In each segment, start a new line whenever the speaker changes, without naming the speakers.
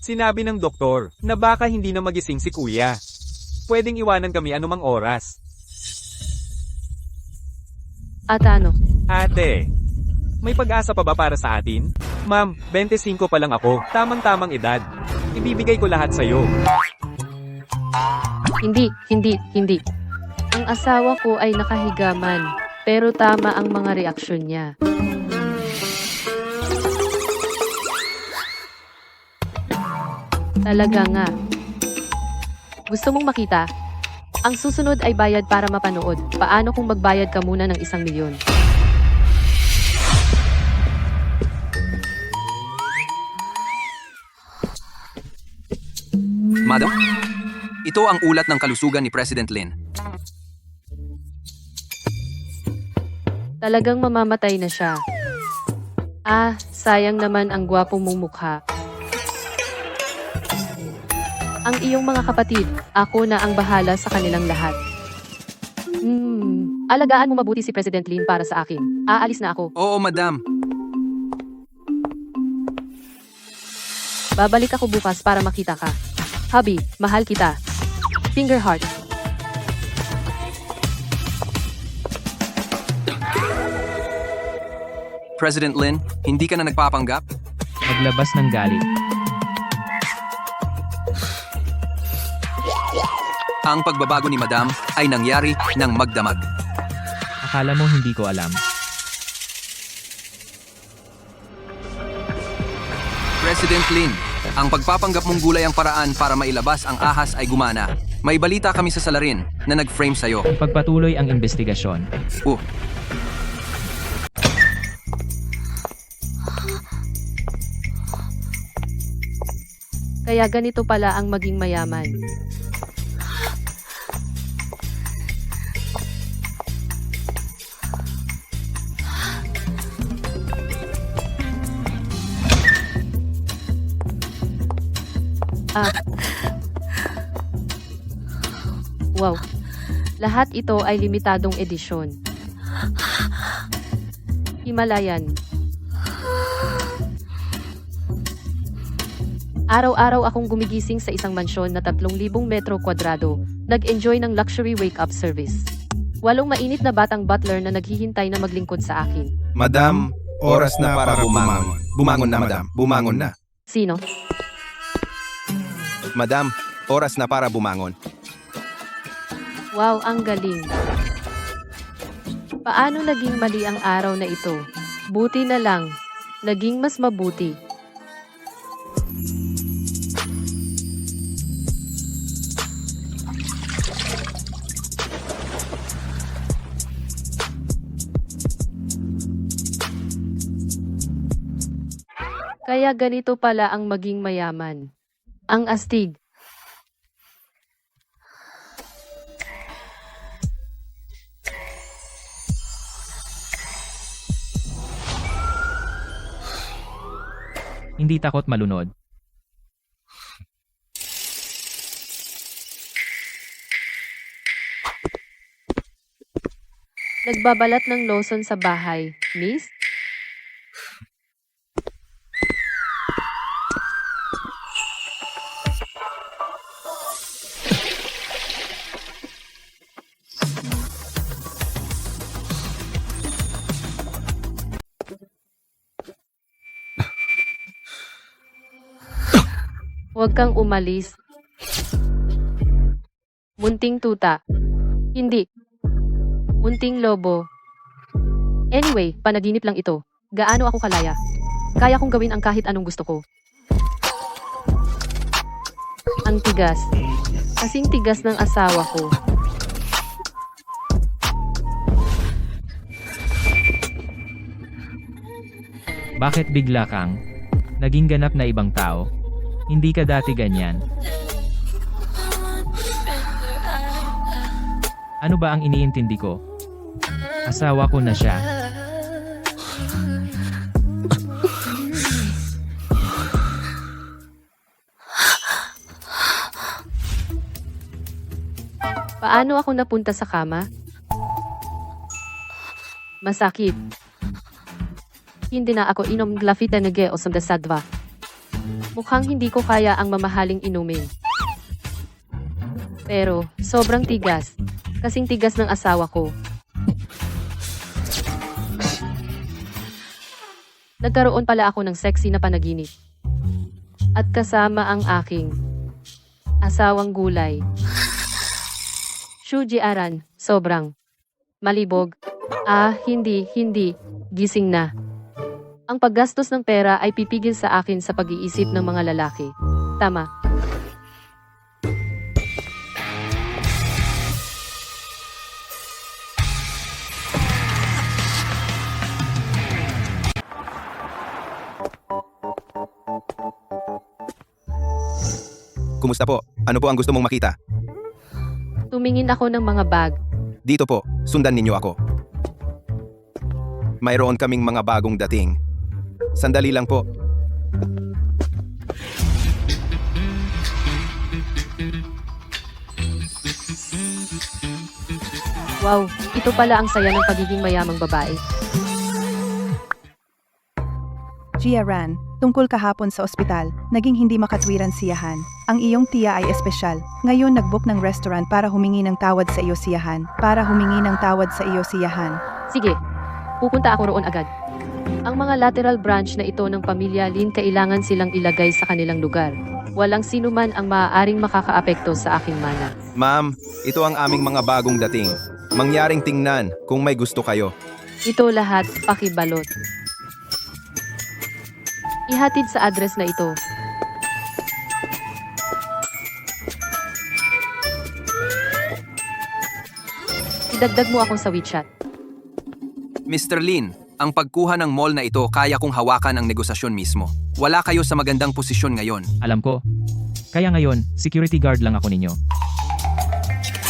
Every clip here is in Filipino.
Sinabi ng doktor na baka hindi na magising si kuya. Pwedeng iwanan kami anumang oras.
At ano?
Ate, may pag-asa pa ba para sa atin? Ma'am, 25 pa lang ako. Tamang-tamang edad. Ibibigay ko lahat sa'yo.
Hindi. Ang asawa ko ay nakahigaman, pero tama ang mga reaksyon niya. Talaga nga. Gusto mong makita? Ang susunod ay bayad para mapanood. Paano kung magbayad ka muna ng 1,000,000?
Madam, ito ang ulat ng kalusugan ni President Lin.
Talagang mamamatay na siya. Sayang naman ang gwapo mong mukha. Ang iyong mga kapatid, ako na ang bahala sa kanilang lahat. Alagaan mo mabuti si President Lin para sa akin. Aalis na ako.
Oo, madam.
Babalik ako bukas para makita ka. Hubby, mahal kita. Finger heart.
President Lin, hindi ka na nagpapanggap?
Naglabas ng galit.
Ang pagbabago ni Madam ay nangyari ng magdamag.
Akala mo hindi ko alam.
President Lin, ang pagpapanggap mong gulay ang paraan para mailabas ang ahas ay gumana. May balita kami sa salarin na nag-frame sa'yo.
Pagpatuloy ang investigasyon.
Kaya ganito pala ang maging mayaman. Wow. Lahat ito ay limitadong edisyon. Himalayan. Araw-araw akong gumigising sa isang mansyon na 3,000 metro kwadrado, nag-enjoy ng luxury wake-up service. 8 mainit na batang butler na naghihintay na maglingkod sa akin.
Madam, oras na para bumangon. Bumangon na, madam. Bumangon na.
Sino?
Madam, oras na para bumangon.
Wow, ang galing. Paano naging mali ang araw na ito? Buti na lang. Naging mas mabuti. Kaya ganito pala ang maging mayaman. Ang astig.
Hindi takot malunod.
Nagbabalat ng lotion sa bahay, miss? Huwag kang umalis. Munting tuta. Hindi. Munting lobo. Anyway, panaginip lang ito. Gaano ako kalaya? Kaya kong gawin ang kahit anong gusto ko. Ang tigas. Kasing tigas ng asawa ko.
Bakit bigla kang naging ganap na ibang tao? Hindi ka dati ganyan. Ano ba ang iniintindi ko? Asawa ko na siya.
Paano ako napunta sa kama? Masakit. Hindi na ako inom glafita nage o samdasadva. Mukhang hindi ko kaya ang mamahaling inumin. Pero, sobrang tigas. Kasing tigas ng asawa ko. Nagkaroon pala ako ng sexy na panaginip. At kasama ang aking asawang gulay. Shuji Aran, sobrang malibog. Hindi. Gising na. Ang paggastos ng pera ay pipigil sa akin sa pag-iisip ng mga lalaki. Tama.
Kumusta po? Ano po ang gusto mong makita?
Tumingin ako ng mga bag.
Dito po, sundan ninyo ako. Mayroon kaming mga bagong dating. Sandali lang po.
Wow, ito pala ang saya ng pagiging mayamang babae.
Gia Ran, tungkol kahapon sa ospital, naging hindi makatwiran siyahan. Ang iyong tiya ay espesyal. Ngayon nagbook ng restaurant para humingi ng tawad sa iyo siyahan.
Sige, pupunta ako roon agad. Ang mga lateral branch na ito ng pamilya Lin kailangan silang ilagay sa kanilang lugar. Walang sino man ang maaaring makakaapekto sa aking mana.
Ma'am, ito ang aming mga bagong dating. Mangyaring tingnan kung may gusto kayo.
Ito lahat pakibalot. Ihatid sa address na ito. Idagdag mo akong sa WeChat.
Mr. Lin, ang pagkuha ng mall na ito kaya kong hawakan ang negosasyon mismo. Wala kayo sa magandang posisyon ngayon.
Alam ko. Kaya ngayon, security guard lang ako ninyo.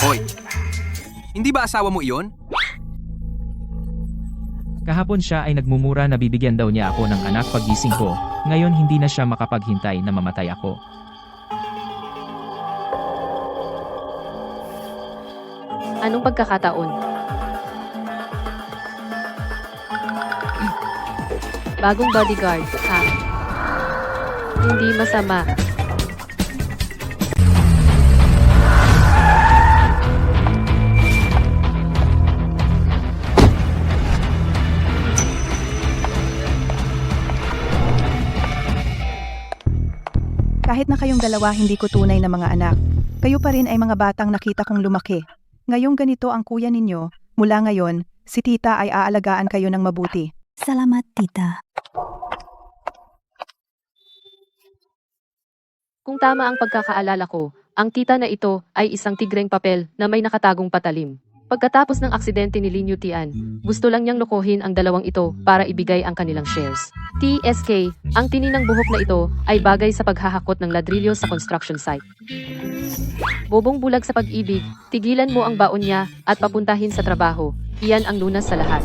Hoy! Hindi ba asawa mo iyon?
Kahapon siya ay nagmumura na bibigyan daw niya ako ng anak paggising ko. Ngayon hindi na siya makapaghintay na mamatay ako.
Anong pagkakataon? Bagong bodyguard, ha? Hindi masama.
Kahit na kayong dalawa hindi ko tunay na mga anak, kayo pa rin ay mga batang nakita kong lumaki. Ngayong ganito ang kuya ninyo, mula ngayon, si tita ay aalagaan kayo ng mabuti.
Salamat, tita.
Kung tama ang pagkakaalala ko, ang tita na ito ay isang tigreng papel na may nakatagong patalim. Pagkatapos ng aksidente ni Lin Yutian, gusto lang niyang lokohin ang dalawang ito para ibigay ang kanilang shares. TSK, ang tininang buhok na ito ay bagay sa paghahakot ng ladrilyo sa construction site. Bobong bulag sa pag-ibig, tigilan mo ang baon niya at papuntahin sa trabaho. Iyan ang lunas sa lahat.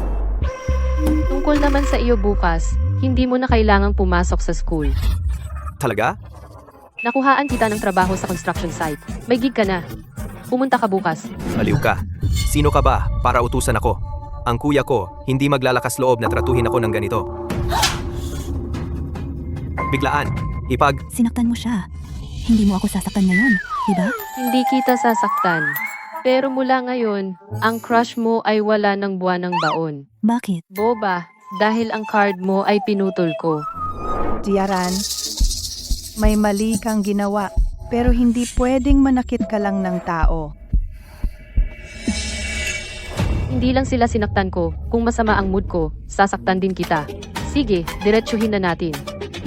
Tungkol naman sa iyo bukas, hindi mo na kailangang pumasok sa school.
Talaga?
Nakuhaan kita ng trabaho sa construction site. May gig ka na. Pumunta ka bukas.
Aliw ka. Sino ka ba para utusan ako? Ang kuya ko, hindi maglalakas loob na tratuhin ako ng ganito. Biglaan,
Sinaktan mo siya. Hindi mo ako sasaktan ngayon, diba?
Hindi kita sasaktan. Pero mula ngayon, ang crush mo ay wala ng buwanang baon.
Bakit?
Boba, dahil ang card mo ay pinutol ko.
Gia Ran, may mali kang ginawa, pero hindi pwedeng manakit ka lang ng tao.
Hindi lang sila sinaktan ko. Kung masama ang mood ko, sasaktan din kita. Sige, diretsuhin na natin.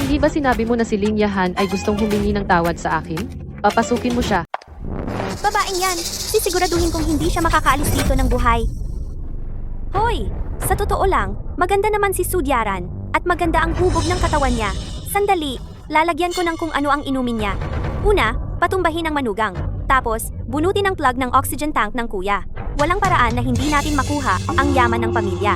Hindi ba sinabi mo na si Lin Yahan ay gustong humingi ng tawad sa akin? Papasukin mo siya.
Babaeng yan, sisiguraduhin kong hindi siya makakaalis dito ng buhay. Hoy, sa totoo lang, maganda naman si Sudyaran, at maganda ang hubog ng katawan niya. Sandali, lalagyan ko ng kung ano ang inumin niya. Una, patumbahin ang manugang. Tapos, bunutin ang plug ng oxygen tank ng kuya. Walang paraan na hindi natin makuha ang yaman ng pamilya.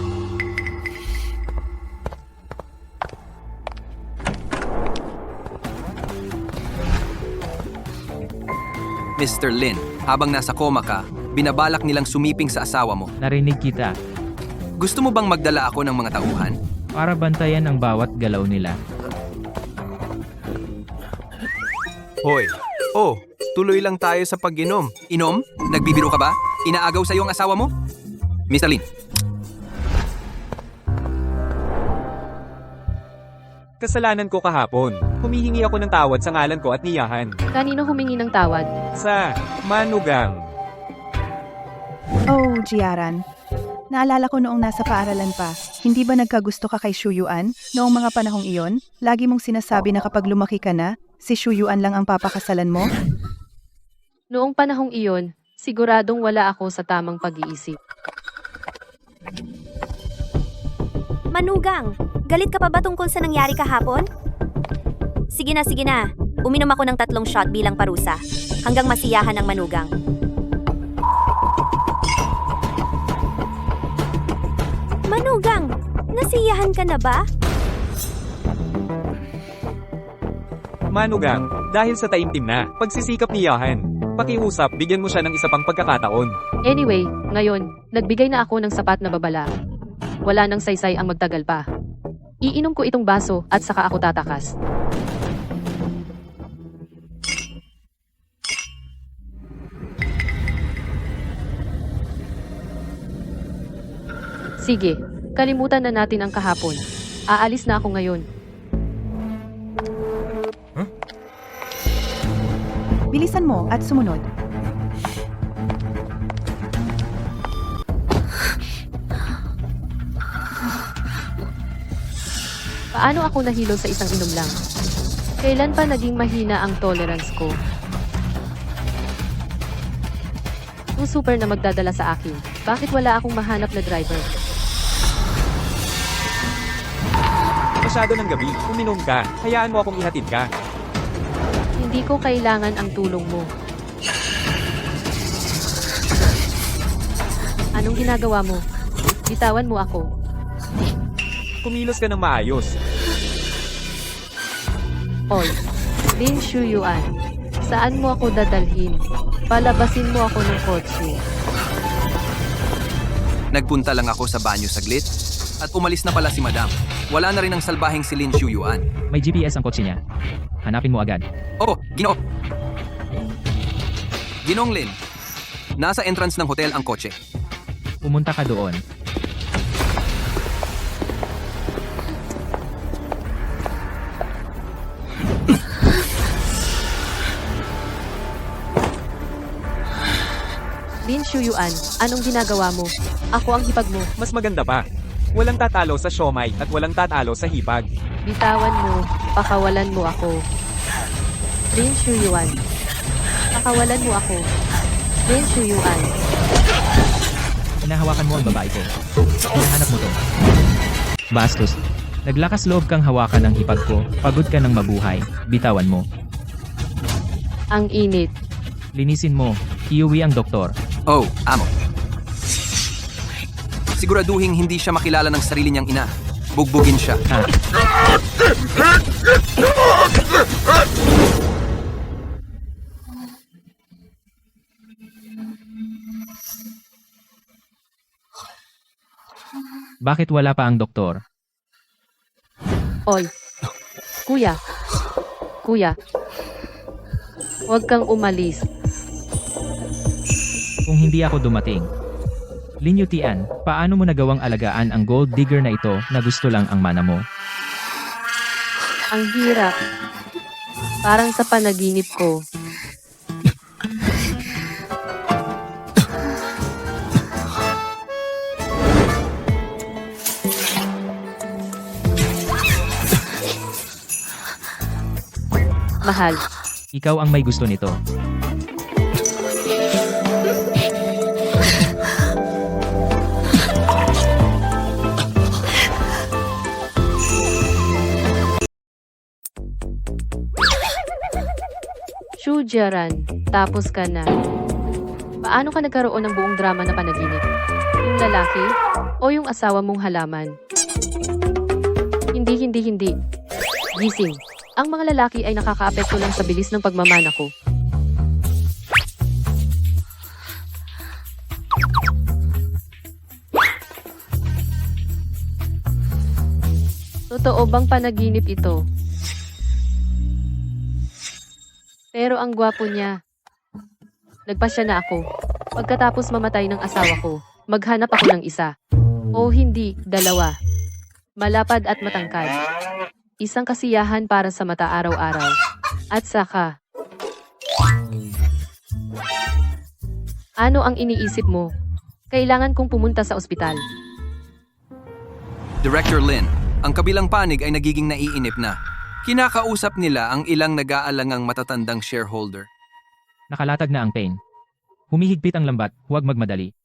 Mr. Lin, habang nasa koma ka, binabalak nilang sumiping sa asawa mo.
Narinig kita.
Gusto mo bang magdala ako ng mga tauhan?
Para bantayan ang bawat galaw nila.
Hoy. Oh, tuloy lang tayo sa pag-inom.
Inom? Nagbibiro ka ba? Inaagaw sa'yo ang asawa mo? Mr. Lin,
Kasalanan ko kahapon. Humihingi ako ng tawad sa ngalan ko at niyahan.
Kanino humingi ng tawad?
Sa manugang.
Oh, Jiaran. Naalala ko noong nasa paaralan pa, hindi ba nagkagusto ka kay Shuyuan? Noong mga panahong iyon, lagi mong sinasabi na kapag lumaki ka na, si Shuyuan lang ang papakasalan mo?
Noong panahong iyon, siguradong wala ako sa tamang pag-iisip.
Manugang, galit ka pa ba tungkol sa nangyari kahapon? Sige na. Uminom ako ng 3 shot bilang parusa. Hanggang masiyahan ang manugang. Manugang, nasiyahan ka na ba?
Manugang, dahil sa taimtim na, pagsisikap niyahan. Pakiusap, bigyan mo siya ng isa pang pagkakataon.
Anyway, ngayon, nagbigay na ako ng sapat na babala. Wala nang saysay ang magtagal pa. Iinom ko itong baso at saka ako tatakas. Sige, kalimutan na natin ang kahapon. Aalis na ako ngayon.
Bilisan mo at sumunod.
Paano ako nahilo sa isang inom lang? Kailan pa naging mahina ang tolerance ko? Yung super na magdadala sa akin, bakit wala akong mahanap na driver?
Masyado ng gabi, uminom ka. Hayaan mo akong ihatid ka.
Hindi ko kailangan ang tulong mo. Anong ginagawa mo? Bitawan mo ako.
Kumilos ka ng maayos.
Oy, Lin Shuyuan, saan mo ako dadalhin? Palabasin mo ako ng kotse.
nagpunta lang ako sa banyo saglit at umalis na pala si Madam. Wala na rin ang salbaheng si Lin Shuyuan.
May GPS ang kotse niya. Hanapin mo agad.
Oh, Ginoo! Ginoong Lin, nasa entrance ng hotel ang kotse.
Pumunta ka doon.
Lin Shuyuan, anong ginagawa mo? Ako ang hipag mo.
Mas maganda pa. Walang tatalo sa siomay at walang tatalo sa hipag.
Bitawan mo, pakawalan mo ako. Lin Shuyuan. Pakawalan mo ako. Lin Shuyuan.
Hinahawakan mo ang babae ko. Hinahanap mo to. Bastos. Naglakas loob kang hawakan ng hipag ko. Pagod ka ng mabuhay. Bitawan mo.
Ang init.
Linisin mo. Iuwi ang doktor.
Oh, amo. Siguraduhin hindi siya makilala ng sarili niyang ina. Bugbugin siya.
Ha? Bakit wala pa ang doktor?
Oy. Kuya. Kuya. Huwag kang umalis.
Kung hindi ako dumating. Lin Yutian, paano mo nagawang alagaan ang gold digger na ito na gusto lang ang mana mo?
Ang hirap. Parang sa panaginip ko. Mahal.
Ikaw ang may gusto nito.
Shujaran, tapos ka na. Paano ka nagkaroon ng buong drama na panaginip? Yung lalaki? O yung asawa mong halaman? Hindi. Gising. Ang mga lalaki ay nakakaapekto lang sa bilis ng pagmamana ko. Totoo bang panaginip ito? Pero ang gwapo niya. Nagpasya na ako. Pagkatapos mamatay ng asawa ko, maghanap ako ng isa. O hindi, dalawa. Malapad at matangkad. Isang kasiyahan para sa mata araw-araw. At saka, ano ang iniisip mo? Kailangan kong pumunta sa ospital.
Director Lin, ang kabilang panig ay nagiging naiinip na. Kinakausap nila ang ilang nag-aalangang matatandang shareholder.
Nakalatag na ang pain. Humihigpit ang lambat, huwag magmadali.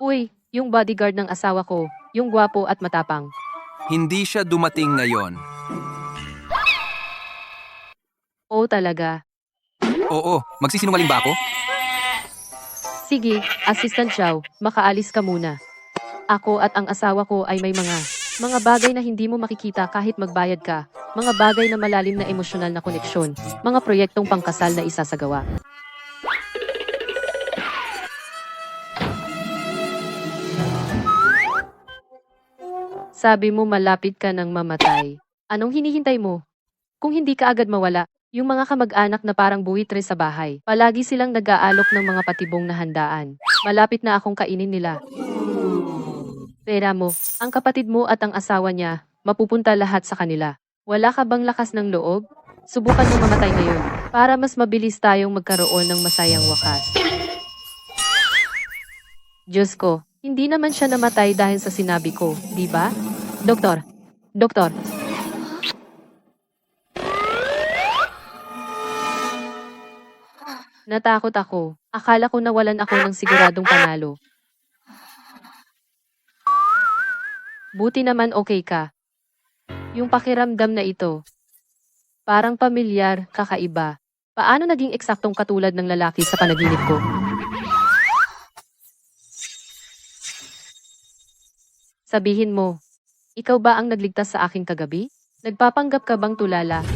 Uy, yung bodyguard ng asawa ko, yung gwapo at matapang.
Hindi siya dumating ngayon.
Oo talaga.
Oo, magsisinungaling ba ako?
Sige, Assistant Chow, makaalis ka muna. Ako at ang asawa ko ay may mga bagay na hindi mo makikita kahit magbayad ka. Mga bagay na malalim na emosyonal na koneksyon. Mga proyektong pangkasal na isasagawa. Sabi mo malapit ka ng mamatay. Anong hinihintay mo? Kung hindi ka agad mawala, yung mga kamag-anak na parang buwitre sa bahay, palagi silang nag-aalok ng mga patibong na handaan. Malapit na akong kainin nila. Pera mo, ang kapatid mo at ang asawa niya, mapupunta lahat sa kanila. Wala ka bang lakas ng loob? Subukan mo mamatay ngayon, para mas mabilis tayong magkaroon ng masayang wakas. Diyos ko, hindi naman siya namatay dahil sa sinabi ko, di ba? Doktor, doktor. Natakot ako. Akala ko nawalan ako ng siguradong panalo. Buti naman okay ka. Yung pakiramdam na ito. Parang pamilyar, kakaiba. Paano naging eksaktong katulad ng lalaki sa panaginip ko? Sabihin mo, ikaw ba ang nagligtas sa aking kagabi? Nagpapanggap ka bang tulala?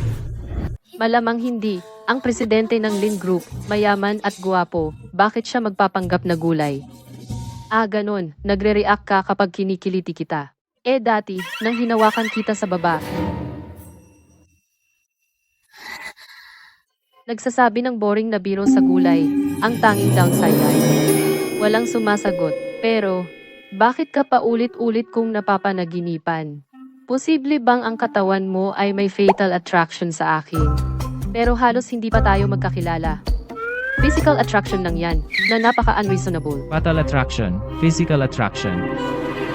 Malamang hindi. Ang presidente ng Lin Group, mayaman at guwapo, bakit siya magpapanggap na gulay? Ah, ganun. Nagre-react ka kapag kinikiliti kita. Eh dati, nang hinawakan kita sa baba. Nagsasabi ng boring na biro sa gulay, ang tanging downside ay walang sumasagot. Pero, bakit ka pa ulit-ulit kong napapanaginipan? Posible bang ang katawan mo ay may fatal attraction sa akin? Pero halos hindi pa tayo magkakilala. Physical attraction lang yan, na napaka-unreasonable.
Fatal attraction, physical attraction.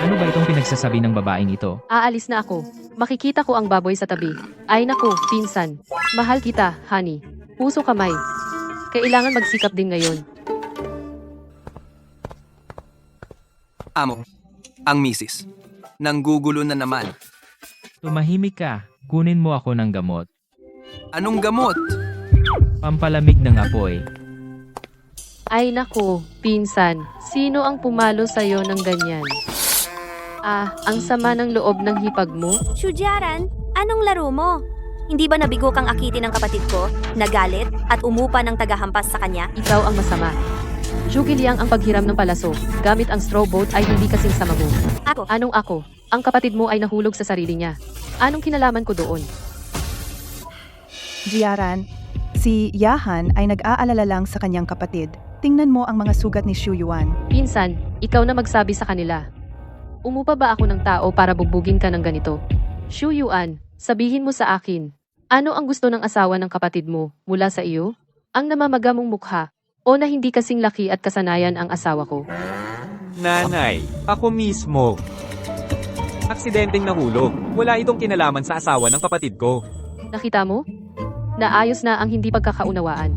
Ano ba itong pinagsasabi ng babaeng ito?
Aalis na ako. Makikita ko ang baboy sa tabi. Ay naku, pinsan. Mahal kita, honey. Puso kamay. Kailangan magsikap din ngayon.
Amo, ang misis. Nanggugulo na naman.
Tumahimik ka, kunin mo ako ng gamot.
Anong gamot?
Pampalamig ng apoy.
Ay naku, pinsan. Sino ang pumalo sa'yo ng ganyan? Ah, ang sama ng loob ng hipag mo?
Shujaran, anong laro mo? Hindi ba nabigo kang akitin ng kapatid ko, nagalit, at umupa ng tagahampas sa kanya?
Ikaw ang masama. Zhuge-liang ang paghiram ng palaso, gamit ang straw boat ay hindi kasing sama mo.
Ako.
Anong ako? Ang kapatid mo ay nahulog sa sarili niya. Anong kinalaman ko doon?
Jiaran, si Yahan ay nag-aalala lang sa kanyang kapatid. Tingnan mo ang mga sugat ni Xu Yuan.
Pinsan, ikaw na magsabi sa kanila. Umupa ba ako ng tao para bugbugin ka ng ganito? Xu Yuan, sabihin mo sa akin, ano ang gusto ng asawa ng kapatid mo mula sa iyo? Ang namamaga mong mukha, o na hindi kasing laki at kasanayan ang asawa ko?
Nanay, ako mismo. Aksidenteng nahulog. Wala itong kinalaman sa asawa ng kapatid ko.
Nakita mo? Naayos na ang hindi pagkakaunawaan.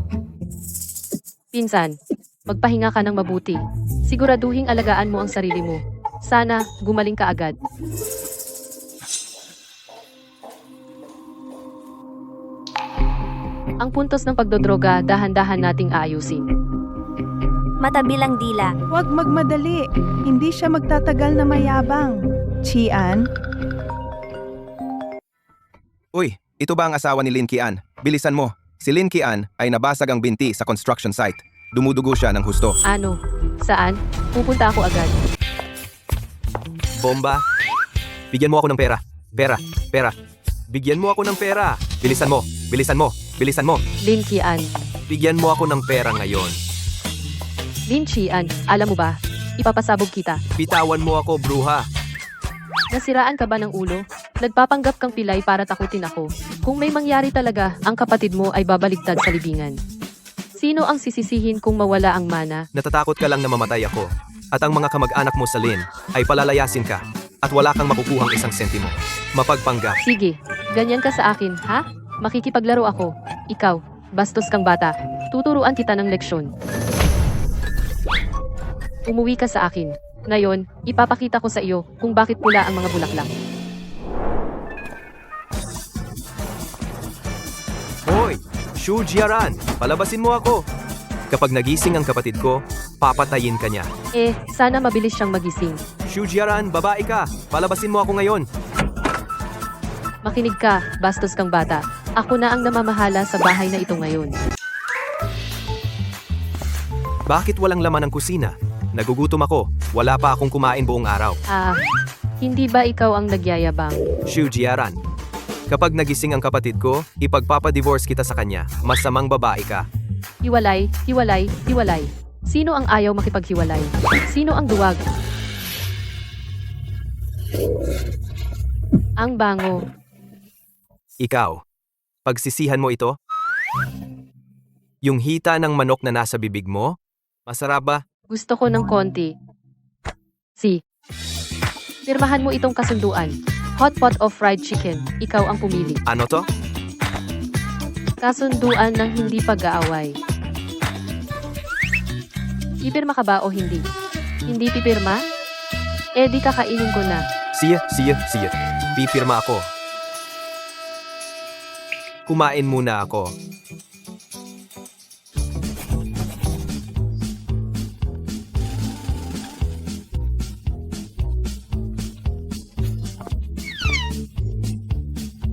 Pinsan, magpahinga ka ng mabuti. Siguraduhing alagaan mo ang sarili mo. Sana, gumaling ka agad. Ang puntos ng pagdodroga, dahan-dahan nating aayusin.
Matabilang dila.
Huwag magmadali. Hindi siya magtatagal na mayabang. Qian,
Uy, ito ba ang asawa ni Lin Qian? Bilisan mo. Si Lin Qian ay nabasag ang binti sa construction site. Dumudugo siya ng husto.
Ano? Saan? Pupunta ako agad.
Bomba? Bigyan mo ako ng pera. Pera. Bigyan mo ako ng pera. Bilisan mo. Bilisan mo! Bilisan mo!
Lin Qian.
Bigyan mo ako ng pera ngayon.
Lin Qian, alam mo ba? Ipapasabog kita.
Bitawan mo ako, bruha.
Nasiraan ka ba ng ulo? Nagpapanggap kang pilay para takutin ako. Kung may mangyari talaga, ang kapatid mo ay babaligtad sa libingan. Sino ang sisisihin kung mawala ang mana?
Natatakot ka lang na mamatay ako. At ang mga kamag-anak mo sa Lin ay palalayasin ka. At wala kang makukuhang 1 sentimo. Mapagpanggap.
Sige, ganyan ka sa akin, ha? Makikipaglaro ako. Ikaw, bastos kang bata. Tuturuan kita ng leksyon. Umuwi ka sa akin. Ngayon, ipapakita ko sa iyo kung bakit pula ang mga bulaklak.
Hoy! Shu Jiaran! Palabasin mo ako! Kapag nagising ang kapatid ko, papatayin ka niya.
Sana mabilis siyang magising.
Shu Jiaran, babae ka! Palabasin mo ako ngayon!
Makinig ka, bastos kang bata. Ako na ang namamahala sa bahay na ito ngayon.
Bakit walang laman ang kusina? Nagugutom ako. Wala pa akong kumain buong araw.
Hindi ba ikaw ang nagyayabang?
Shu Jiaran. Kapag nagising ang kapatid ko, ipagpapadivorce kita sa kanya. Masamang babae ka.
Hiwalay, hiwalay, hiwalay. Sino ang ayaw makipaghiwalay? Sino ang duwag? Ang bango.
Ikaw. Pagsisihan mo ito? Yung hita ng manok na nasa bibig mo? Masarap ba?
Gusto ko ng konti. Pirmahan mo itong kasunduan. Hot pot of fried chicken. Ikaw ang pumili.
Ano to?
Kasunduan ng hindi pag-aaway. Pipirma ka ba o hindi? Hindi pipirma? Di kakainin ko na.
Siya. Pipirma ako. Kumain muna ako.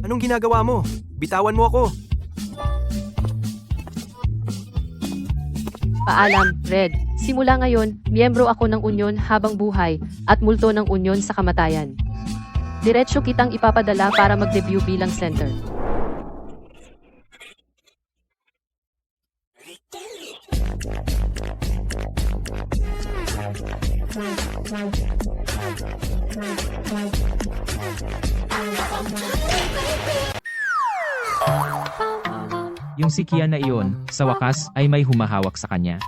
Anong ginagawa mo? Bitawan mo ako.
Paalam, Red. Simula ngayon, miyembro ako ng unyon habang buhay at multo ng unyon sa kamatayan. Diretso kitang ipapadala para mag-debut bilang center.
Yung si Qian na iyon, sa wakas, ay may humahawak sa kanya.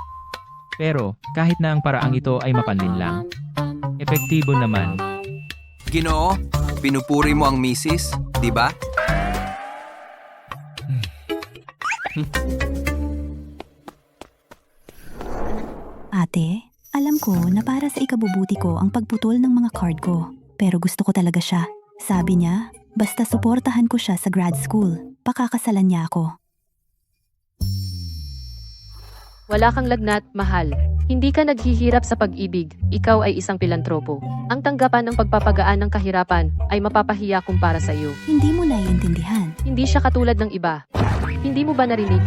Pero, kahit na ang paraang ito ay mapanlin lang, epektibo naman.
Ginoo, pinupuri mo ang misis, di ba?
Ate, alam ko na para sa ikabubuti ko ang pagputol ng mga card ko. Pero gusto ko talaga siya. Sabi niya, basta suportahan ko siya sa grad school, pakakasalan niya ako.
Wala kang lagnat, mahal. Hindi ka naghihirap sa pag-ibig, ikaw ay isang pilantropo. Ang tanggapan ng pagpapagaan ng kahirapan ay mapapahiya kumpara sa iyo.
Hindi mo naiintindihan.
Hindi siya katulad ng iba. Hindi mo ba narinig?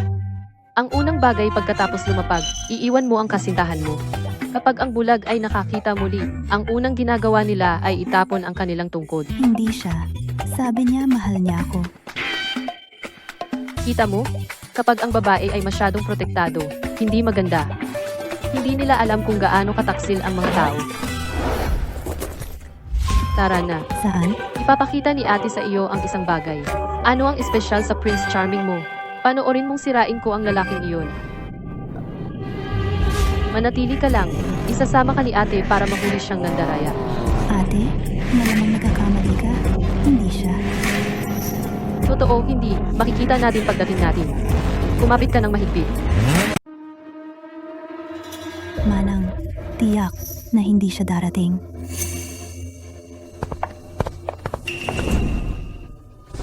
Ang unang bagay pagkatapos lumapag, iiwan mo ang kasintahan mo. Kapag ang bulag ay nakakita muli, ang unang ginagawa nila ay itapon ang kanilang tungkod.
Hindi siya. Sabi niya mahal niya ako.
Kita mo? Kapag ang babae ay masyadong protektado, hindi maganda. Hindi nila alam kung gaano kataksil ang mga tao. Tara na.
Saan?
Ipapakita ni ate sa iyo ang isang bagay. Ano ang espesyal sa Prince Charming mo? Panoorin mong sirain ko ang lalaking iyon. Manatili ka lang. Isasama ka ni ate para mahuli siyang nandaraya.
Ate, malamang nagkakamali ka. Hindi siya.
Totoo, hindi. Makikita natin pagdating natin. Kumapit ka ng mahigpit.
Manang, tiyak na hindi siya darating.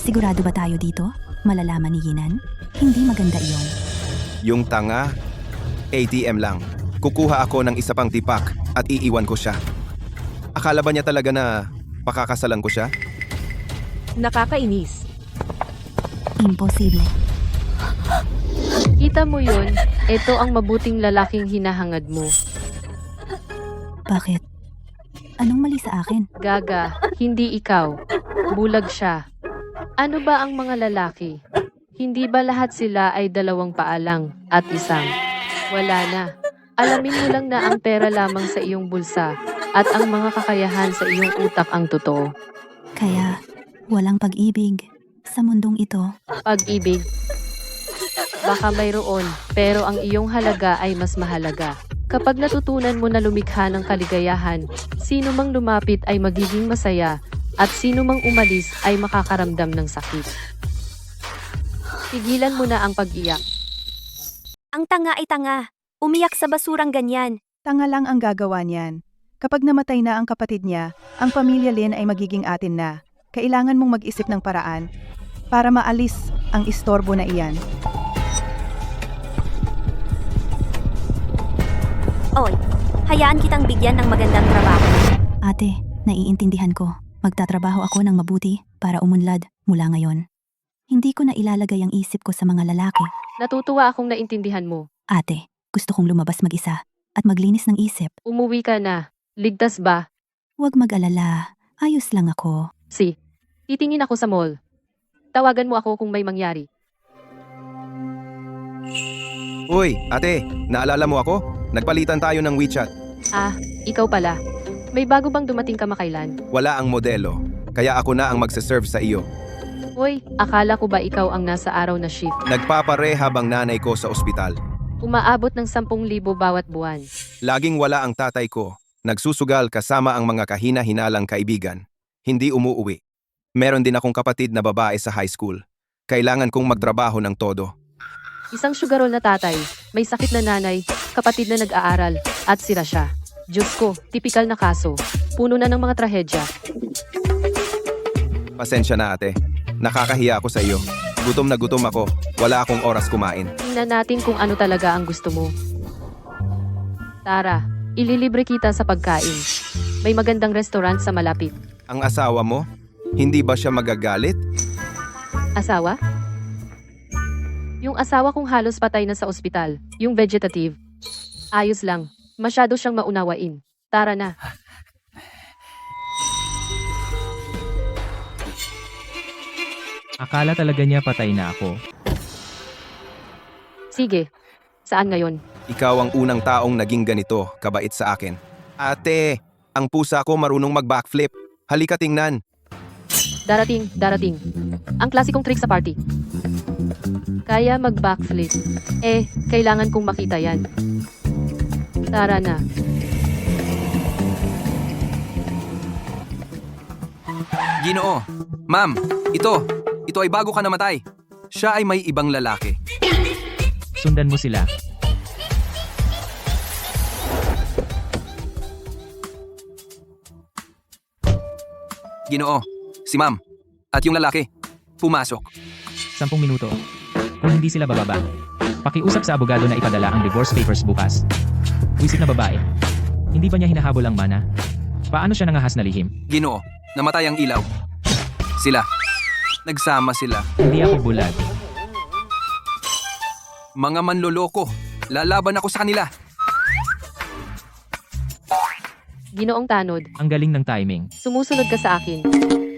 Sigurado ba tayo dito? Malalaman ni Yinan? Hindi maganda iyon.
Yung tanga, ATM lang. Kukuha ako ng isa pang tipak at iiwan ko siya. Akala ba niya talaga na pakakasalan ko siya?
Nakakainis.
Imposible.
Kita mo yun? Ito ang mabuting lalaking hinahangad mo.
Bakit? Anong mali sa akin?
Gaga, hindi ikaw. Bulag siya. Ano ba ang mga lalaki? Hindi ba lahat sila ay dalawang paalang at isang wala na? Alamin mo lang na ang pera lamang sa iyong bulsa at ang mga kakayahan sa iyong utak ang totoo.
Kaya, walang pag-ibig sa mundong ito.
Pag-ibig. Baka mayroon, pero ang iyong halaga ay mas mahalaga. Kapag natutunan mo na lumikha ng kaligayahan, sino mang lumapit ay magiging masaya, at sino mang umalis ay makakaramdam ng sakit. Tigilan mo na ang pag-iyak.
Ang tanga ay tanga. Umiyak sa basurang ganyan.
Tanga lang ang gagawa niyan. Kapag namatay na ang kapatid niya, ang pamilya Lin ay magiging atin na. Kailangan mong mag-isip ng paraan para maalis ang istorbo na iyan.
Oy, hayaan kitang bigyan ng magandang trabaho.
Ate, naiintindihan ko. Magtatrabaho ako ng mabuti para umunlad mula ngayon. Hindi ko na ilalagay ang isip ko sa mga lalaki.
Natutuwa akong naintindihan mo.
Ate, gusto kong lumabas mag-isa at maglinis ng isip.
Umuwi ka na. Ligtas ba?
Huwag mag-alala. Ayos lang ako.
Titingin ako sa mall. Tawagan mo ako kung may mangyari.
Uy, ate, naalala mo ako? Nagpalitan tayo ng WeChat.
Ah, ikaw pala. May bago bang dumating kamakailan?
Wala ang modelo, kaya ako na ang magsaserve sa iyo.
Hoy, akala ko ba ikaw ang nasa araw na shift?
Nagpapare habang nanay ko sa ospital.
Umaabot ng 10,000 bawat buwan.
Laging wala ang tatay ko. Nagsusugal kasama ang mga kahina-hinalang kaibigan. Hindi umuuwi. Meron din akong kapatid na babae sa high school. Kailangan kong magtrabaho ng todo.
Isang sugarol na tatay, may sakit na nanay, kapatid na nag-aaral, at sira siya. Diyos ko, tipikal na kaso. Puno na ng mga trahedya.
Pasensya na ate. Nakakahiya ako sa iyo. Gutom na gutom ako. Wala akong oras kumain.
Tingnan natin kung ano talaga ang gusto mo. Tara, ililibre kita sa pagkain. May magandang restaurant sa malapit.
Ang asawa mo? Hindi ba siya magagalit?
Asawa? Yung asawa kong halos patay na sa ospital, yung vegetative. Ayos lang, masyado siyang maunawain. Tara na.
Akala talaga niya patay na ako.
Sige, saan ngayon?
Ikaw ang unang taong naging ganito, kabait sa akin. Ate, ang pusa ko marunong mag-backflip. Halika tingnan.
Darating. Ang klasikong trick sa party. Kaya mag-backflip. Kailangan kong makita yan. Tara na.
Ginoo. Ma'am, ito ay bago ka namatay. Siya ay may ibang lalaki.
Sundan mo sila.
Ginoo, si ma'am. At yung lalaki, pumasok.
10 minuto. Kung hindi sila bababa, pakiusap sa abogado na ipadala ang divorce papers bukas. Wisit na babae. Hindi ba niya hinahabol ang mana? Paano siya nangahas na lihim?
Ginoo, namatay ang ilaw. Sila. Nagsama sila.
Hindi ako bulag.
Mga manloloko. Lalaban ako sa kanila.
Ginoong Tanod,
Ang galing ng timing.
sumusunod ka sa akin.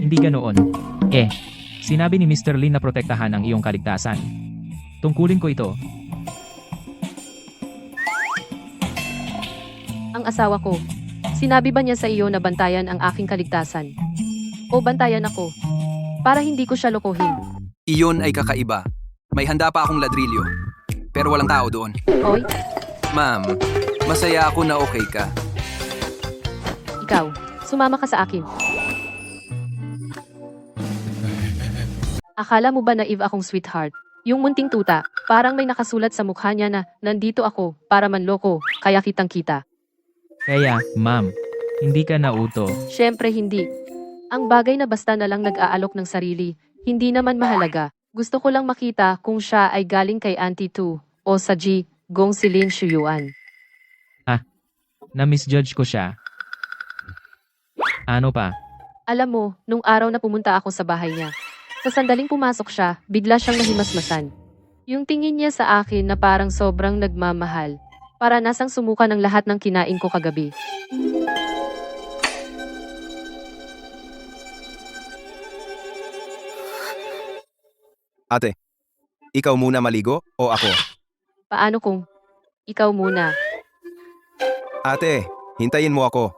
Hindi ganoon. Sinabi ni Mr. Lin na protektahan ang iyong kaligtasan. Tungkulin ko ito.
Ang asawa ko. Sinabi ba niya sa iyo na bantayan ang aking kaligtasan? O bantayan ako? Para hindi ko siya lokohin.
Iyon ay kakaiba. May handa pa akong ladrilyo. Pero walang tao doon.
Hoy,
Ma'am, masaya ako na okay ka.
ikaw, sumama ka sa akin. Akala mo ba naive akong sweetheart? Yung munting tuta, parang may nakasulat sa mukha niya na, nandito ako, para manloko, kaya kitang kita.
Kaya, ma'am, hindi ka nauto.
Siyempre hindi. Ang bagay na basta na lang nag-aalok ng sarili, hindi naman mahalaga. Gusto ko lang makita kung siya ay galing kay Auntie Tu, o sa G, Gong Silin Shuyuan.
Na-misjudge ko siya. Ano pa?
Alam mo, nung araw na pumunta ako sa bahay niya, sa sandaling pumasok siya, bigla siyang nahimasmasan. Yung tingin niya sa akin na parang sobrang nagmamahal, para nasang sumuka ng lahat ng kinain ko kagabi.
Ate, Ikaw muna maligo o ako?
Paano kung ikaw muna?
Ate, hintayin mo ako.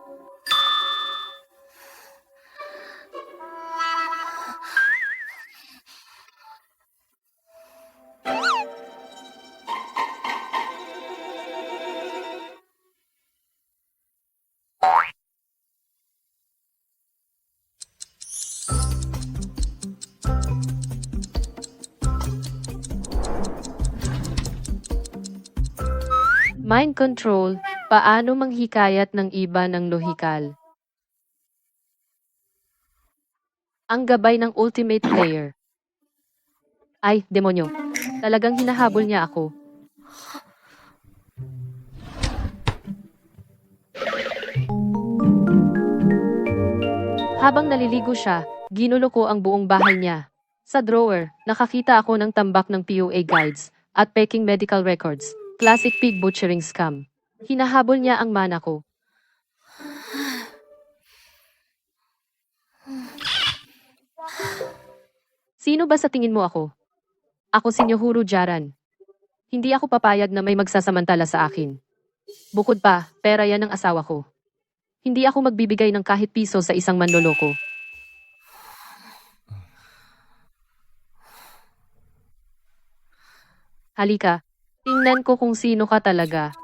Mind control, paano manghikayat ng iba ng lohikal? Ang gabay ng ultimate player. Ay, demonyo. Talagang hinahabol niya ako. Habang naliligo siya, ginulo ko ang buong bahay niya. Sa drawer, nakakita ako ng tambak ng POA guides at peking medical records. Classic pig butchering scam. Hinahabol niya ang mana ko. Sino ba sa tingin mo ako? Ako si Nyohuro Jaran. Hindi ako papayag na may magsasamantala sa akin. Bukod pa, pera yan ng asawa ko. Hindi ako magbibigay ng kahit piso sa isang manloloko. Halika, tingnan ko kung sino ka talaga.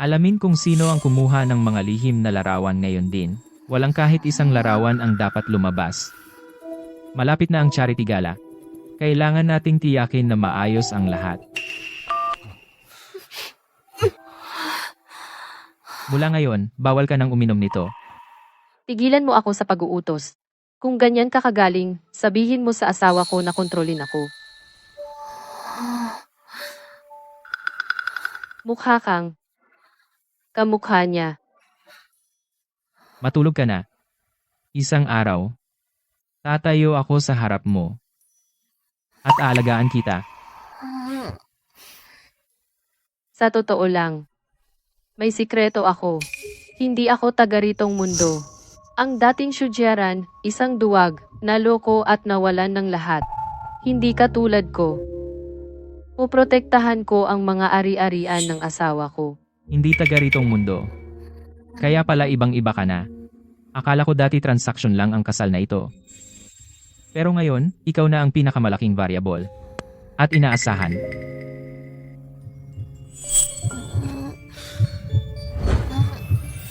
Alamin kung sino ang kumuha ng mga lihim na larawan ngayon din. Walang kahit isang larawan ang dapat lumabas. Malapit na ang charity gala. Kailangan nating tiyakin na maayos ang lahat. Mula ngayon, bawal ka nang uminom nito.
Tigilan mo ako sa pag-uutos. Kung ganyan ka kagaling, sabihin mo sa asawa ko na kontrolin ako. Mukha kang kamukha niya.
Matulog ka na. Isang araw, tatayo ako sa harap mo. At aalagaan kita.
Sa totoo lang, may sikreto ako. Hindi ako taga ritong mundo. Ang dating Shujiaran, isang duwag, naloko at nawalan ng lahat. Hindi katulad ko. Puprotektahan ko ang mga ari-arian ng asawa ko.
Hindi taga ritong mundo. Kaya pala ibang-iba ka na. Akala ko dati transaction lang ang kasal na ito. Pero ngayon, ikaw na ang pinakamalaking variable. At inaasahan.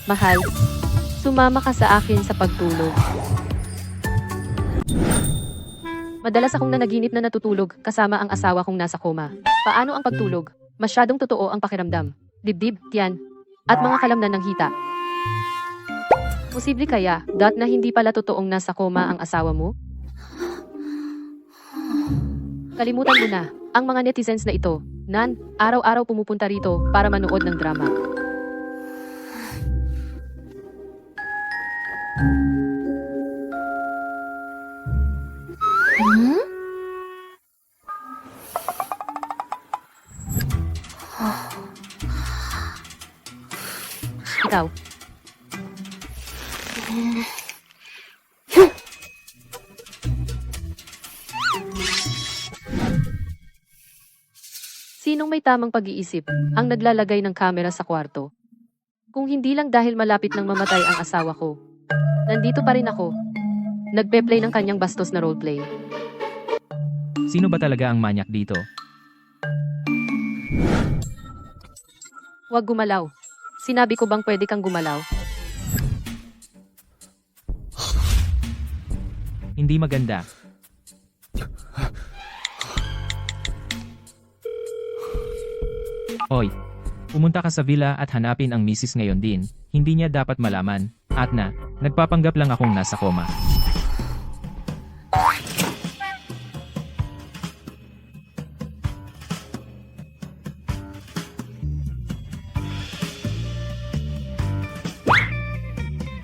Mahal, sumama ka sa akin sa pagtulog. Madalas akong nanaginip na natutulog kasama ang asawa kong nasa koma. Paano ang pagtulog? Masyadong totoo ang pakiramdam. Dibdib, tiyan, at mga kalamnan ng hita. Posible kaya, na hindi pala totoong nasa koma ang asawa mo? Kalimutan mo na, ang mga netizens na ito, nan, araw-araw pumupunta rito para manood ng drama. Ikaw. Sinong may tamang pag-iisip ang naglalagay ng kamera sa kwarto? Kung hindi lang dahil malapit nang mamatay ang asawa ko. Nandito pa rin ako. Nagpe-play ng kanyang bastos na roleplay.
Sino ba talaga ang manyak dito?
Huwag gumalaw. Sinabi ko bang pwede kang gumalaw?
Hindi maganda. Hoy, pumunta ka sa villa at hanapin ang misis ngayon din. Hindi niya dapat malaman. At na, nagpapanggap lang akong nasa koma.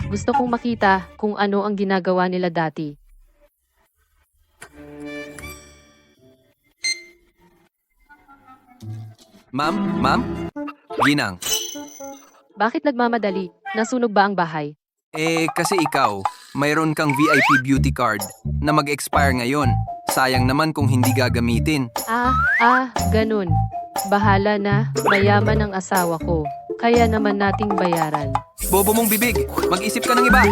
Gusto kong makita kung ano ang ginagawa nila dati.
Ma'am? Ginang,
Bakit nagmamadali? Nasunog ba ang bahay?
kasi ikaw, mayroon kang VIP beauty card na mag-expire ngayon. Sayang naman kung hindi gagamitin.
Ganun. Bahala na, mayaman ang asawa ko. Kaya naman nating bayaran.
Bobo mong bibig, mag-isip ka ng iba.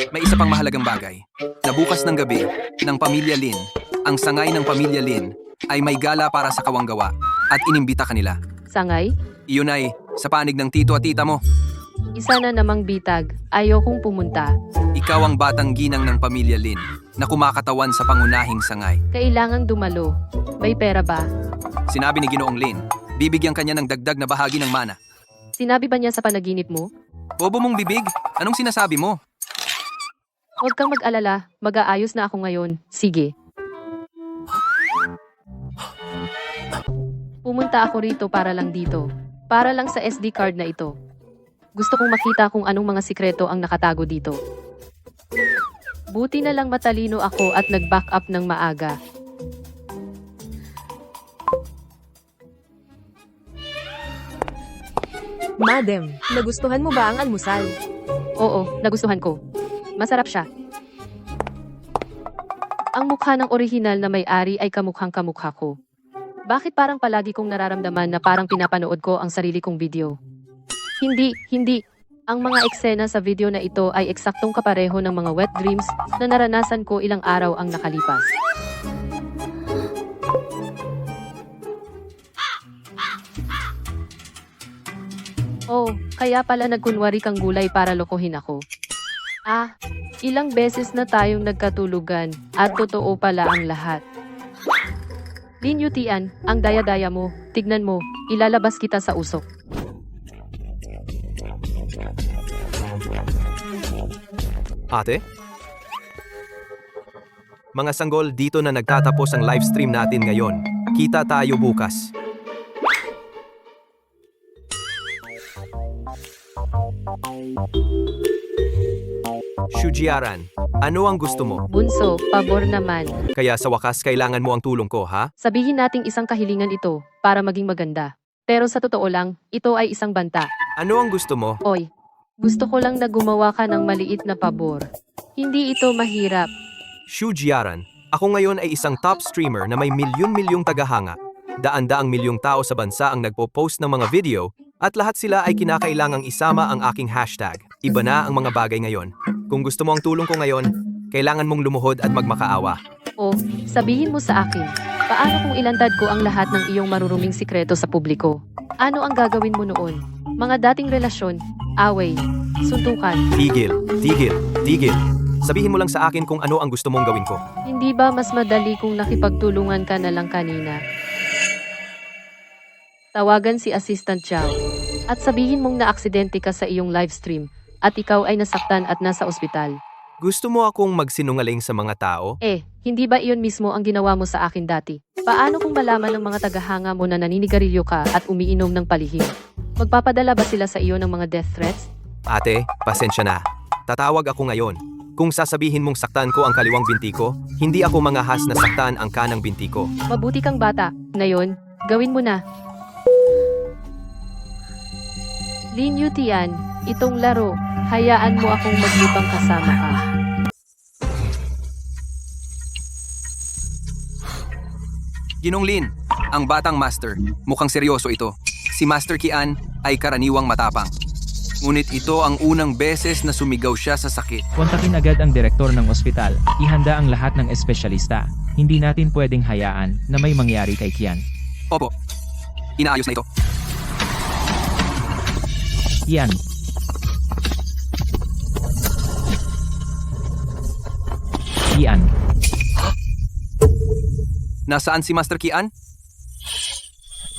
May isa pang mahalagang bagay. Na bukas ng gabi, ng Pamilya Lin, ang sangay ng Pamilya Lin ay may gala para sa kawanggawa at inimbita kanila.
Sangay?
Iyon ay sa panig ng tito at tita mo.
Isa na namang bitag. Ayokong pumunta.
Ikaw ang batang ginang ng Pamilya Lin na kumakatawan sa pangunahing sangay.
Kailangang dumalo. May pera ba?
Sinabi ni Ginoong Lin, bibigyan kanya ng dagdag na bahagi ng mana.
Sinabi ba niya sa panaginip mo?
Bobo mong bibig, anong sinasabi mo?
Huwag kang mag-alala. Mag-aayos na ako ngayon. Sige. Pumunta ako rito para lang dito. Para lang sa SD card na ito. Gusto kong makita kung anong mga sikreto ang nakatago dito. Buti na lang matalino ako at nag-back up ng maaga.
Madam, nagustuhan mo ba ang almusal?
Oo, nagustuhan ko. Masarap siya. Ang mukha ng orihinal na may-ari ay kamukhang kamukha ko. Bakit parang palagi kong nararamdaman na parang pinapanood ko ang sarili kong video? Hindi. Ang mga eksena sa video na ito ay eksaktong kapareho ng mga wet dreams na naranasan ko ilang araw ang nakalipas. Oh, kaya pala nagkunwari kang gulay para lokohin ako. Ilang beses na tayong nagkatulugan at totoo pala ang lahat. Lin Yutian, ang daya-daya mo, tignan mo, ilalabas kita sa usok.
Ate? Mga sanggol, dito na nagtatapos ang live stream natin ngayon. Kita tayo bukas. Shujiaran, ano ang gusto mo?
Bunso, pabor naman.
Kaya sa wakas kailangan mo ang tulong ko, ha?
Sabihin nating isang kahilingan ito para maging maganda. Pero sa totoo lang, ito ay isang banta.
Ano ang gusto mo?
Oy, gusto ko lang na gumawa ka ng maliit na pabor. Hindi ito mahirap.
Shujiaran, ako ngayon ay isang top streamer na may milyon-milyong tagahanga. Daan-daang milyong tao sa bansa ang nagpo-post ng mga video at lahat sila ay kinakailangang isama ang aking hashtag. Iba na ang mga bagay ngayon. Kung gusto mo ang tulong ko ngayon, kailangan mong lumuhod at magmakaawa.
O, sabihin mo sa akin, paano kung ilantad ko ang lahat ng iyong maruruming sikreto sa publiko? Ano ang gagawin mo noon? Mga dating relasyon, away, suntukan.
Tigil. Sabihin mo lang sa akin kung ano ang gusto mong gawin ko.
Hindi ba mas madali kung nakipagtulungan ka na lang kanina? Tawagan si Assistant Chow at sabihin mong naaksidente ka sa iyong livestream at ikaw ay nasaktan at nasa ospital.
Gusto mo akong magsinungaling sa mga tao?
Hindi ba iyon mismo ang ginawa mo sa akin dati? Paano kung malaman ng mga tagahanga mo na naninigarilyo ka at umiinom ng palihim? Magpapadala ba sila sa iyo ng mga death threats?
Ate, pasensya na. Tatawag ako ngayon. Kung sasabihin mong saktan ko ang kaliwang binti ko, hindi ako mangahas na saktan ang kanang binti ko.
Mabuti kang bata. Ngayon, gawin mo na. Lin Yutian, itong laro, hayaan mo akong maglibang kasama ka.
Ginong Lin, ang batang master, mukhang seryoso ito. Si Master Kian ay karaniwang matapang. Ngunit ito ang unang beses na sumigaw siya sa sakit.
Kontakin agad ang direktor ng ospital. Ihanda ang lahat ng espesyalista. Hindi natin pwedeng hayaan na may mangyari kay Kian.
Opo, inaayos na ito.
Kian.
Nasaan si Master Kian?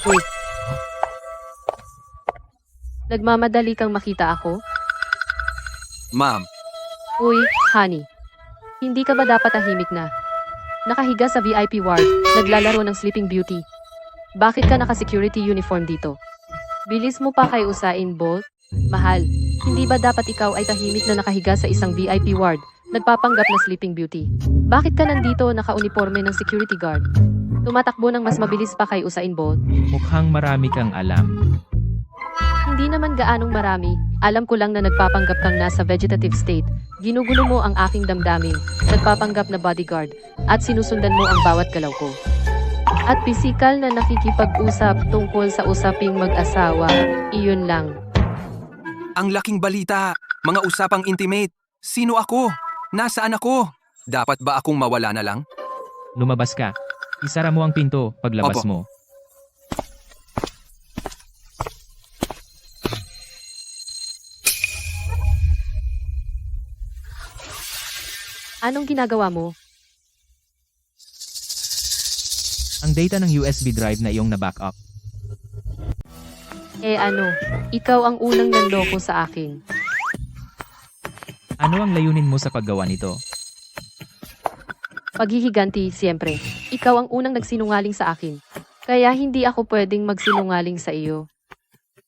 Uy. Nagmamadali kang makita ako?
Ma'am,
Uy, honey. Hindi ka ba dapat tahimik na? Nakahiga sa VIP ward, naglalaro ng Sleeping Beauty. Bakit ka naka-security uniform dito? Bilis mo pa kay Usain Bolt? Mahal, hindi ba dapat ikaw ay tahimik na nakahiga sa isang VIP ward nagpapanggap na Sleeping Beauty. Bakit ka nandito naka-uniforme ng security guard? Tumatakbo ng mas mabilis pa kay Usain Bolt?
Mukhang marami kang alam.
Hindi naman gaanong marami, alam ko lang na nagpapanggap kang nasa vegetative state, ginugulo mo ang aking damdamin, nagpapanggap na bodyguard, at sinusundan mo ang bawat galaw ko. At pisikal na nakikipag-usap tungkol sa usaping mag-asawa, iyon lang.
Ang laking balita! Mga usapang intimate! Sino ako? Nasaan ako? Dapat ba akong mawala na lang?
Lumabas ka. Isara mo ang pinto paglabas
Opo.
mo.
Anong ginagawa mo?
Ang data ng USB drive na iyong na-backup.
Ikaw ang unang nanloko sa akin.
Ano ang layunin mo sa paggawa nito?
Paghihiganti, siyempre. Ikaw ang unang nagsinungaling sa akin. Kaya hindi ako pwedeng magsinungaling sa iyo.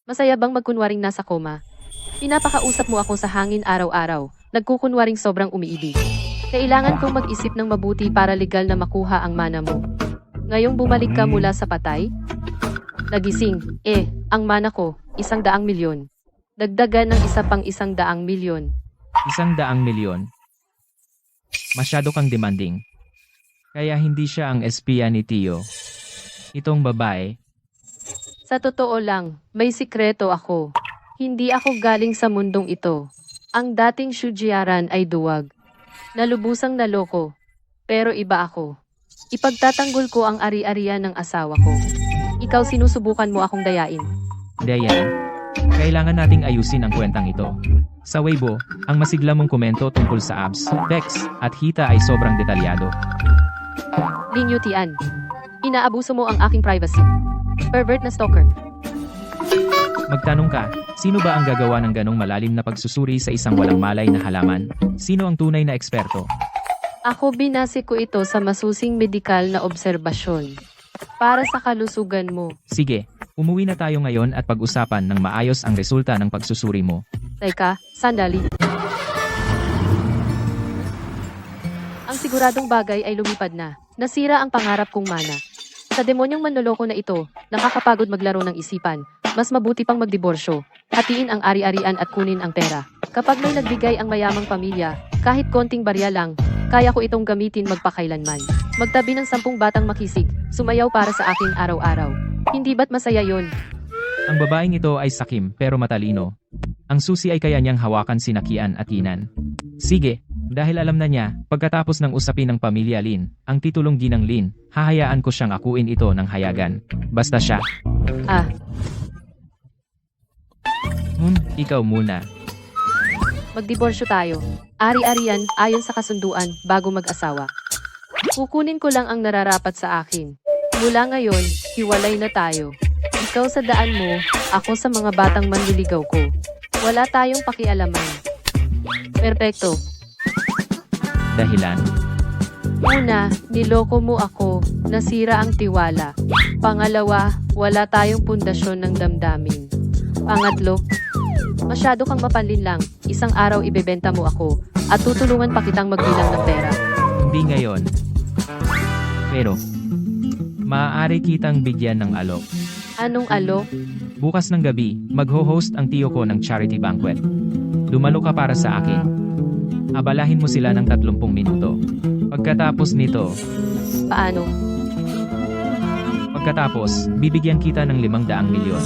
Masaya bang magkunwaring nasa koma? Pinapakausap mo ako sa hangin araw-araw, nagkukunwaring sobrang umiibig. Kailangan kong mag-isip ng mabuti para legal na makuha ang mana mo. Ngayong bumalik ka mula sa patay? Nagising, ang mana ko, 100 milyon. Dagdagan ng isa pang 100 milyon.
100 milyon. Masyado kang demanding. Kaya hindi siya ang espiya ni Tio. Itong babae,
Sa totoo lang, may sikreto ako. Hindi ako galing sa mundong ito. Ang dating Shujiaran ay duwag. Nalubusang naloko. Pero iba ako. Ipagtatanggol ko ang ari-arian ng asawa ko. Ikaw sinusubukan mo akong dayain.
Dayan, kailangan nating ayusin ang kwentang ito. Sa Weibo, ang masigla mong komento tungkol sa abs, pecs, at hita ay sobrang detalyado.
Linyo Tian. Inaabuso mo ang aking privacy. Pervert na stalker.
Magtanong ka, sino ba ang gagawa ng ganong malalim na pagsusuri sa isang walang malay na halaman? Sino ang tunay na eksperto?
Ako binase ko ito sa masusing medikal na obserbasyon. Para sa kalusugan mo.
Sige, umuwi na tayo ngayon at pag-usapan ng maayos ang resulta ng pagsusuri mo.
Teka, sandali. Ang siguradong bagay ay lumipad na. Nasira ang pangarap kong mana. Sa demonyong manloloko na ito, nakakapagod maglaro ng isipan. Mas mabuti pang magdiborsyo. Hatiin ang ari-arian at kunin ang pera. Kapag may nagbigay ang mayamang pamilya, kahit konting barya lang, kaya ko itong gamitin magpakailanman. Magtabi ng 10 batang makisig, sumayaw para sa akin araw-araw. Hindi ba't masaya yon?
Ang babaeng ito ay sakim pero matalino. Ang susi ay kaya niyang hawakan si Kian at Inan. Sige, dahil alam na niya, pagkatapos ng usapin ng pamilya Lin, ang titulong ginang Lin, hahayaan ko siyang akuin ito ng hayagan. Basta siya. Ikaw muna.
Magdiborsyo tayo. Ari-arian ayon sa kasunduan bago mag-asawa. Kukunin ko lang ang nararapat sa akin. Mula ngayon, hiwalay na tayo. Ikaw sa daan mo, ako sa mga batang manliligaw ko. Wala tayong pakialaman. Perpekto.
Dahilan?
Una, niloko mo ako, nasira ang tiwala. Pangalawa, wala tayong pundasyon ng damdamin. Pangatlo, masyado kang mapanlinlang, isang araw ibebenta mo ako, at tutulungan pa kitang magbilang ng pera.
Hindi ngayon. Pero, maaari kitang bigyan ng alok.
Anong alok?
Bukas ng gabi, magho-host ang tiyo ko ng charity banquet. Dumalo ka para sa akin. Abalahin mo sila ng 30 minuto. Pagkatapos nito,
Paano?
Pagkatapos, bibigyan kita ng 500 milyon.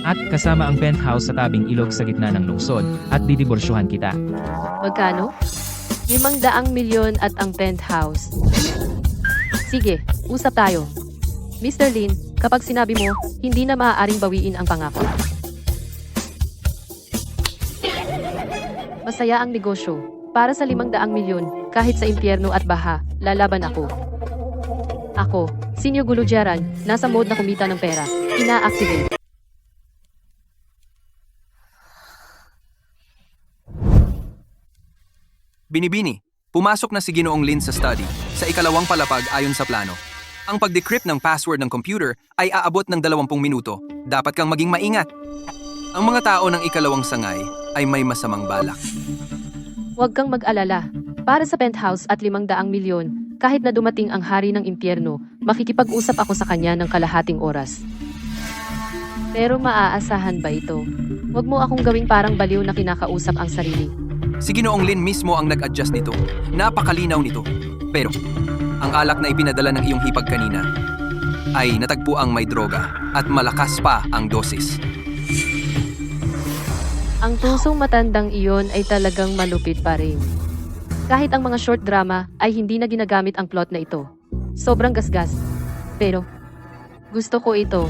At kasama ang penthouse sa tabing ilog sa gitna ng lungsod, at didiborsyohan kita.
Magkano? 500 milyon at ang penthouse. Sige, usap tayo. Mr. Lin, kapag sinabi mo, hindi na maaaring bawiin ang pangako. Masaya ang negosyo. Para sa 500 milyon, kahit sa impyerno at baha, lalaban ako. Ako, Sinyo Gulujaran, nasa mode na kumita ng pera. Ina-activate.
Binibini, pumasok na si Ginoong Lin sa study, sa ikalawang palapag ayon sa plano. Ang pag-decrypt ng password ng computer ay aabot ng 20 minuto. Dapat kang maging maingat. Ang mga tao ng ikalawang sangay ay may masamang balak.
Huwag kang mag-alala. Para sa penthouse at 500 milyon, kahit na dumating ang hari ng impyerno, makikipag-usap ako sa kanya ng kalahating oras. Pero maaasahan ba ito? Huwag mo akong gawing parang baliw na kinakausap ang sarili.
Si Ginoong Lin mismo ang nag-adjust nito. Napakalinaw nito. Pero, ang alak na ipinadala ng iyong hipag kanina ay natagpo ang may droga at malakas pa ang dosis.
Ang tusong matandang iyon ay talagang malupit pa rin. Kahit ang mga short drama ay hindi na ginagamit ang plot na ito. Sobrang gasgas. Pero, gusto ko ito.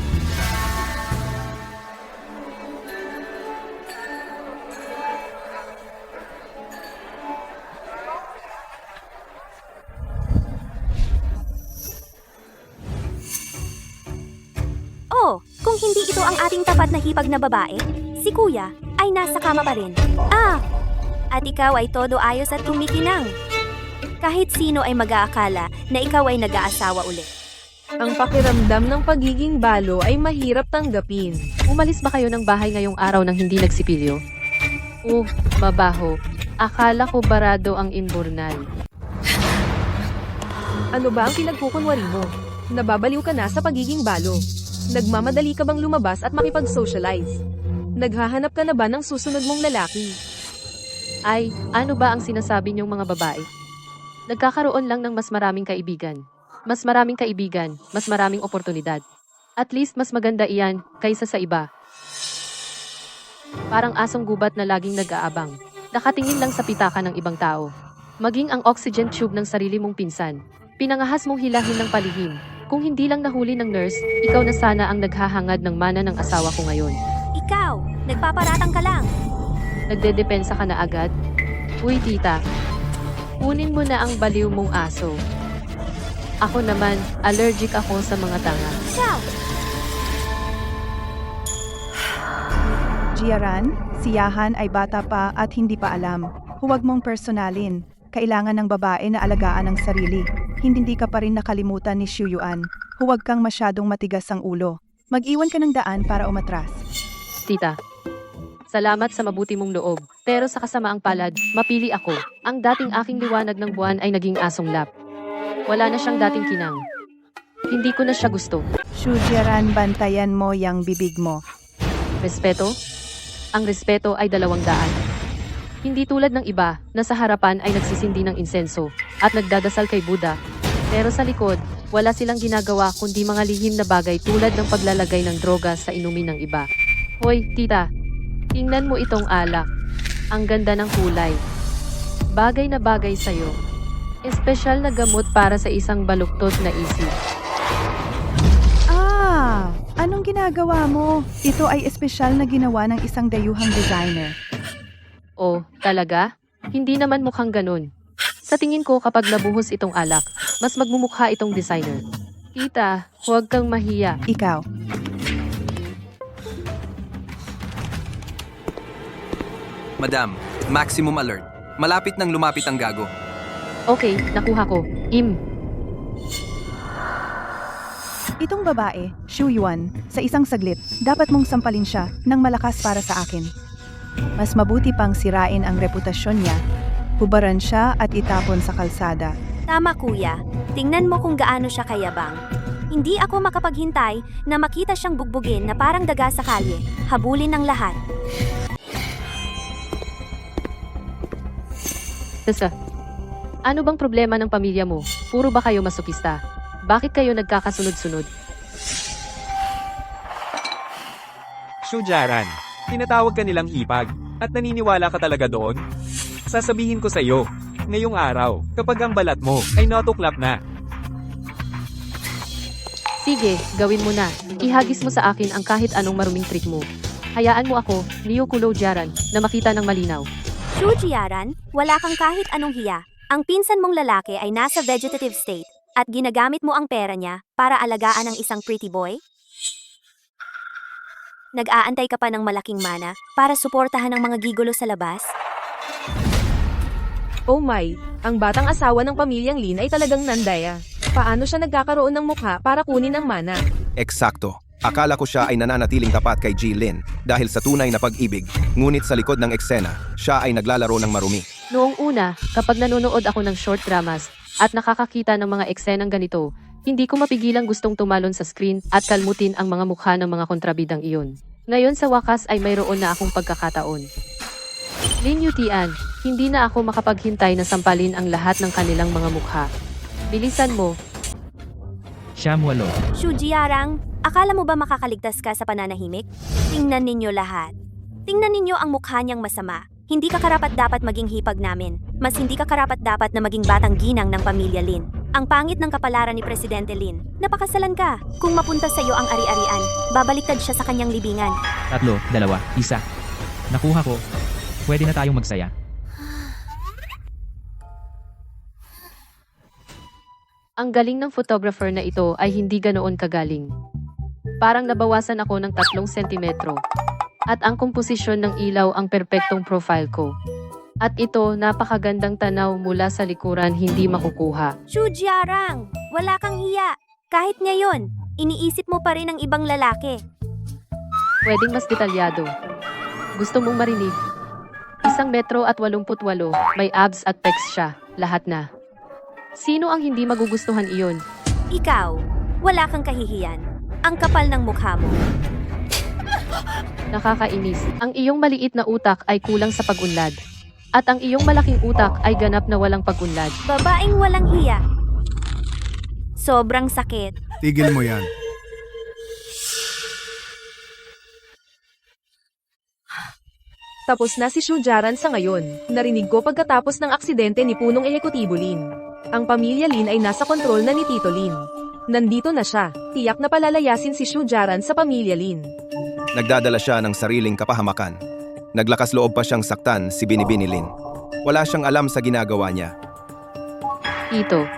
Oh, kung hindi ito ang ating tapat na hipag na babae, si Kuya ay nasa kama pa rin. Ah! At ikaw ay todo ayos at tumikinang. Kahit sino ay mag-aakala na ikaw ay nag-aasawa ulit.
Ang pakiramdam ng pagiging balo ay mahirap tanggapin.
Umalis ba kayo ng bahay ngayong araw nang hindi nagsipilyo? Mabaho. Akala ko barado ang imburnal.
Ano ba ang pinagkukunwari mo? Nababaliw ka na sa pagiging balo. Nagmamadali ka bang lumabas at makipag-socialize? Naghahanap ka na ba ng susunod mong lalaki?
Ay, ano ba ang sinasabi niyong mga babae? Nagkakaroon lang ng mas maraming kaibigan. Mas maraming kaibigan, mas maraming oportunidad. At least mas maganda iyan kaysa sa iba. Parang asong gubat na laging nag-aabang. Nakatingin lang sa pitaka ng ibang tao. Maging ang oxygen tube ng sarili mong pinsan. Pinangahas mong hilahin ng palihim. Kung hindi lang nahuli ng nurse, ikaw na sana ang naghahangad ng mana ng asawa ko ngayon.
Ikaw, nagpaparatang ka lang.
Nagdedepensa ka na agad? Uy tita, kunin mo na ang baliw mong aso. Ako naman, allergic ako sa mga tanga.
Ikaw!
Jiaran, si Yahan ay bata pa at hindi pa alam. Huwag mong personalin. Kailangan ng babae na alagaan ang sarili. Hindi ka pa rin nakalimutan ni Shuyuan. Huwag kang masyadong matigas ang ulo. Mag-iwan ka ng daan para umatras.
Tita, salamat sa mabuti mong loob. Pero sa kasamaang palad, mapili ako. Ang dating aking liwanag ng buwan ay naging asong lap. Wala na siyang dating kinang. Hindi ko na siya gusto.
Jiaran, bantayan mo yang bibig mo.
Respeto? Ang respeto ay 200. Hindi tulad ng iba na sa harapan ay nagsisindi ng insenso at nagdadasal kay Buddha. Pero sa likod, wala silang ginagawa kundi mga lihim na bagay tulad ng paglalagay ng droga sa inumin ng iba. Hoy, tita, tingnan mo itong alak. Ang ganda ng kulay. Bagay na bagay sa'yo. Espesyal na gamot para sa isang baluktot na isip.
Anong ginagawa mo? Ito ay espesyal na ginawa ng isang dayuhang designer.
Oh, talaga? Hindi naman mukhang ganun. Sa tingin ko kapag nabuhos itong alak, mas magmumukha itong designer. Tita, huwag kang mahiya.
Ikaw.
Madam, maximum alert. Malapit nang lumapit ang gago.
Okay, nakuha ko.
Itong babae, Shuyuan, sa isang saglit, dapat mong sampalin siya ng malakas para sa akin. Mas mabuti pang sirain ang reputasyon niya, hubaran siya at itapon sa kalsada.
Tama kuya, tingnan mo kung gaano siya kayabang. Hindi ako makapaghintay na makita siyang bugbugin na parang daga sa kalye, habulin ng lahat.
Tasa, ano bang problema ng pamilya mo? Puro ba kayo masokista? Bakit kayo nagkakasunod-sunod?
Shujaran, tinatawag ka nilang hipag, at naniniwala ka talaga doon? Sasabihin ko sa iyo, ngayong araw, kapag ang balat mo ay natuklap na.
Sige, gawin mo na. Ihagis mo sa akin ang kahit anong maruming trick mo. Hayaan mo ako, Ryukulo Jaran, na makita ng malinaw.
Shujiaran, wala kang kahit anong hiya. Ang pinsan mong lalaki ay nasa vegetative state at ginagamit mo ang pera niya para alagaan ang isang pretty boy? Nag-aantay ka pa ng malaking mana para suportahan ang mga gigolo sa labas?
Oh my, ang batang asawa ng pamilyang Lin ay talagang nandaya. Paano siya nagkakaroon ng mukha para kunin ang mana?
Eksakto. Akala ko siya ay nananatiling tapat kay Ji Lin dahil sa tunay na pag-ibig, ngunit sa likod ng eksena, siya ay naglalaro ng marumi.
Noong una, kapag nanonood ako ng short dramas at nakakakita ng mga eksenang ganito, hindi ko mapigilang gustong tumalon sa screen at kalmutin ang mga mukha ng mga kontrabidang iyon. Ngayon sa wakas ay mayroon na akong pagkakataon. Lin Yutian, hindi na ako makapaghintay na sampalin ang lahat ng kanilang mga mukha. Bilisan mo.
Siyam 8.
Shu Jiarang, akala mo ba makakaligtas ka sa pananahimik? Tingnan ninyo lahat. Tingnan ninyo ang mukha niyang masama. Hindi ka karapat-dapat maging hipag namin. Mas hindi ka karapat-dapat na maging batang ginang ng pamilya Lin. Ang pangit ng kapalaran ni Presidente Lin. Napakasalan ka. Kung mapunta sa iyo ang ari-arian, babaliktad siya sa kanyang libingan.
3, 2, 1. Nakuha ko. Pwede na tayong magsaya.
Ang galing ng photographer na ito ay hindi ganoon kagaling. Parang nabawasan ako ng 3 sentimetro. At ang komposisyon ng ilaw ang perpektong profile ko. At ito, napakagandang tanaw mula sa likuran hindi makukuha.
Shu Jiarang, wala kang hiya. Kahit ngayon, iniisip mo pa rin ang ibang lalaki.
Pwedeng mas detalyado. Gusto mong marinig? 1 metro at 88, may abs at pecs siya, lahat na. Sino ang hindi magugustuhan iyon?
Ikaw, wala kang kahihiyan. Ang kapal ng mukha mo.
Nakakainis. Ang iyong maliit na utak ay kulang sa pag-unlad. At ang iyong malaking utak ay ganap na walang pag-unlad.
Babaeng walang hiya. Sobrang sakit.
Tigil mo yan.
Tapos na si Shu Jiarang sa ngayon. Narinig ko pagkatapos ng aksidente ni punong ehekutibo Lin. Ang pamilya Lin ay nasa kontrol na ni Tito Lin. Nandito na siya. Tiyak na palalayasin si Shu Jiarang sa pamilya Lin.
Nagdadala siya ng sariling kapahamakan. Naglakas loob pa siyang saktan si Binibini Lin. Wala siyang alam sa ginagawa niya.
Ito.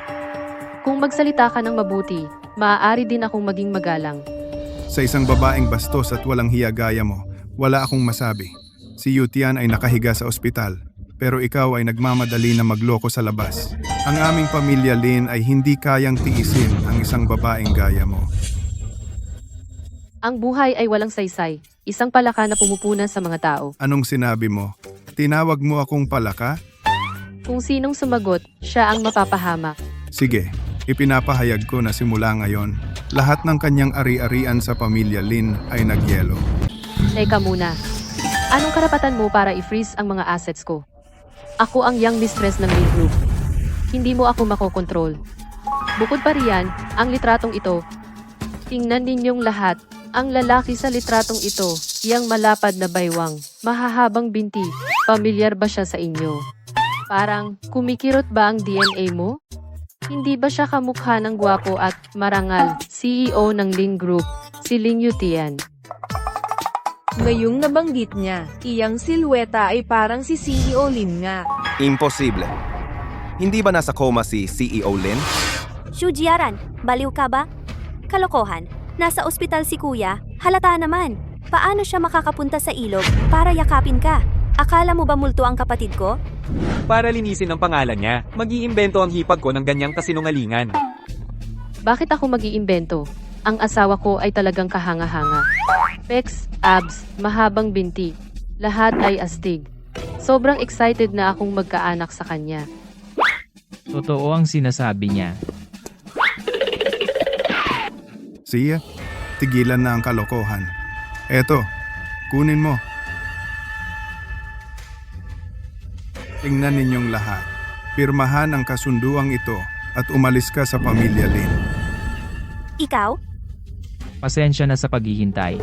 Kung magsalita ka ng mabuti, maaari din akong maging magalang.
Sa isang babaeng bastos at walang hiya gaya mo, wala akong masabi. Si Yutian ay nakahiga sa ospital, pero ikaw ay nagmamadali na magloko sa labas. Ang aming pamilya Lin ay hindi kayang tiisin ang isang babaeng gaya mo.
Ang buhay ay walang saysay, isang palaka na pumupunan sa mga tao.
Anong sinabi mo? Tinawag mo akong palaka?
Kung sinong sumagot, siya ang mapapahamak.
Sige, ipinapahayag ko na simula ngayon, lahat ng kanyang ari-arian sa pamilya Lin ay nagyelo.
Teka muna. Anong karapatan mo para i-freeze ang mga assets ko? Ako ang young mistress ng Lin Group. Hindi mo ako makokontrol. Bukod pa riyan, ang litratong ito. Tingnan ninyong lahat. Ang lalaki sa litratong ito, iyang malapad na baywang, mahahabang binti. Pamilyar ba siya sa inyo? Parang, kumikirot ba ang DNA mo? Hindi ba siya kamukha ng gwapo at marangal, CEO ng Lin Group, si Lin Yutian?
Ngayong nabanggit niya, iyang silweta ay parang si CEO Lin nga.
Imposible. Hindi ba nasa coma si CEO Lin?
Shu Jiarang, baliw ka ba? Kalokohan. Nasa ospital si kuya, halata naman. Paano siya makakapunta sa ilog para yakapin ka? Akala mo ba multo ang kapatid ko?
Para linisin ang pangalan niya, mag-iimbento ang hipag ko ng ganyang kasinungalingan.
Bakit ako mag-iimbento? Ang asawa ko ay talagang kahanga-hanga. Pecs, abs, mahabang binti. Lahat ay astig. Sobrang excited na akong magkaanak sa kanya.
Totoo ang sinasabi niya.
Siya, tigilan na ang kalokohan. Eto, kunin mo. Tingnan ninyong lahat. Pirmahan ang kasunduang ito at umalis ka sa pamilya Lin.
Ikaw?
Pasensya na sa paghihintay.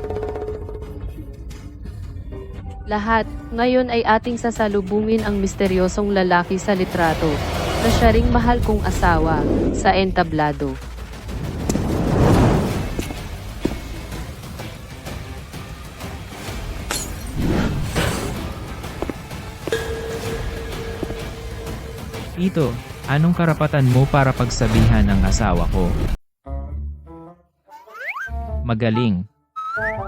Lahat, ngayon ay ating sasalubungin ang misteryosong lalaki sa litrato, na siya ring mahal kong asawa, sa entablado.
Ito, anong karapatan mo para pagsabihan ang asawa ko? Magaling.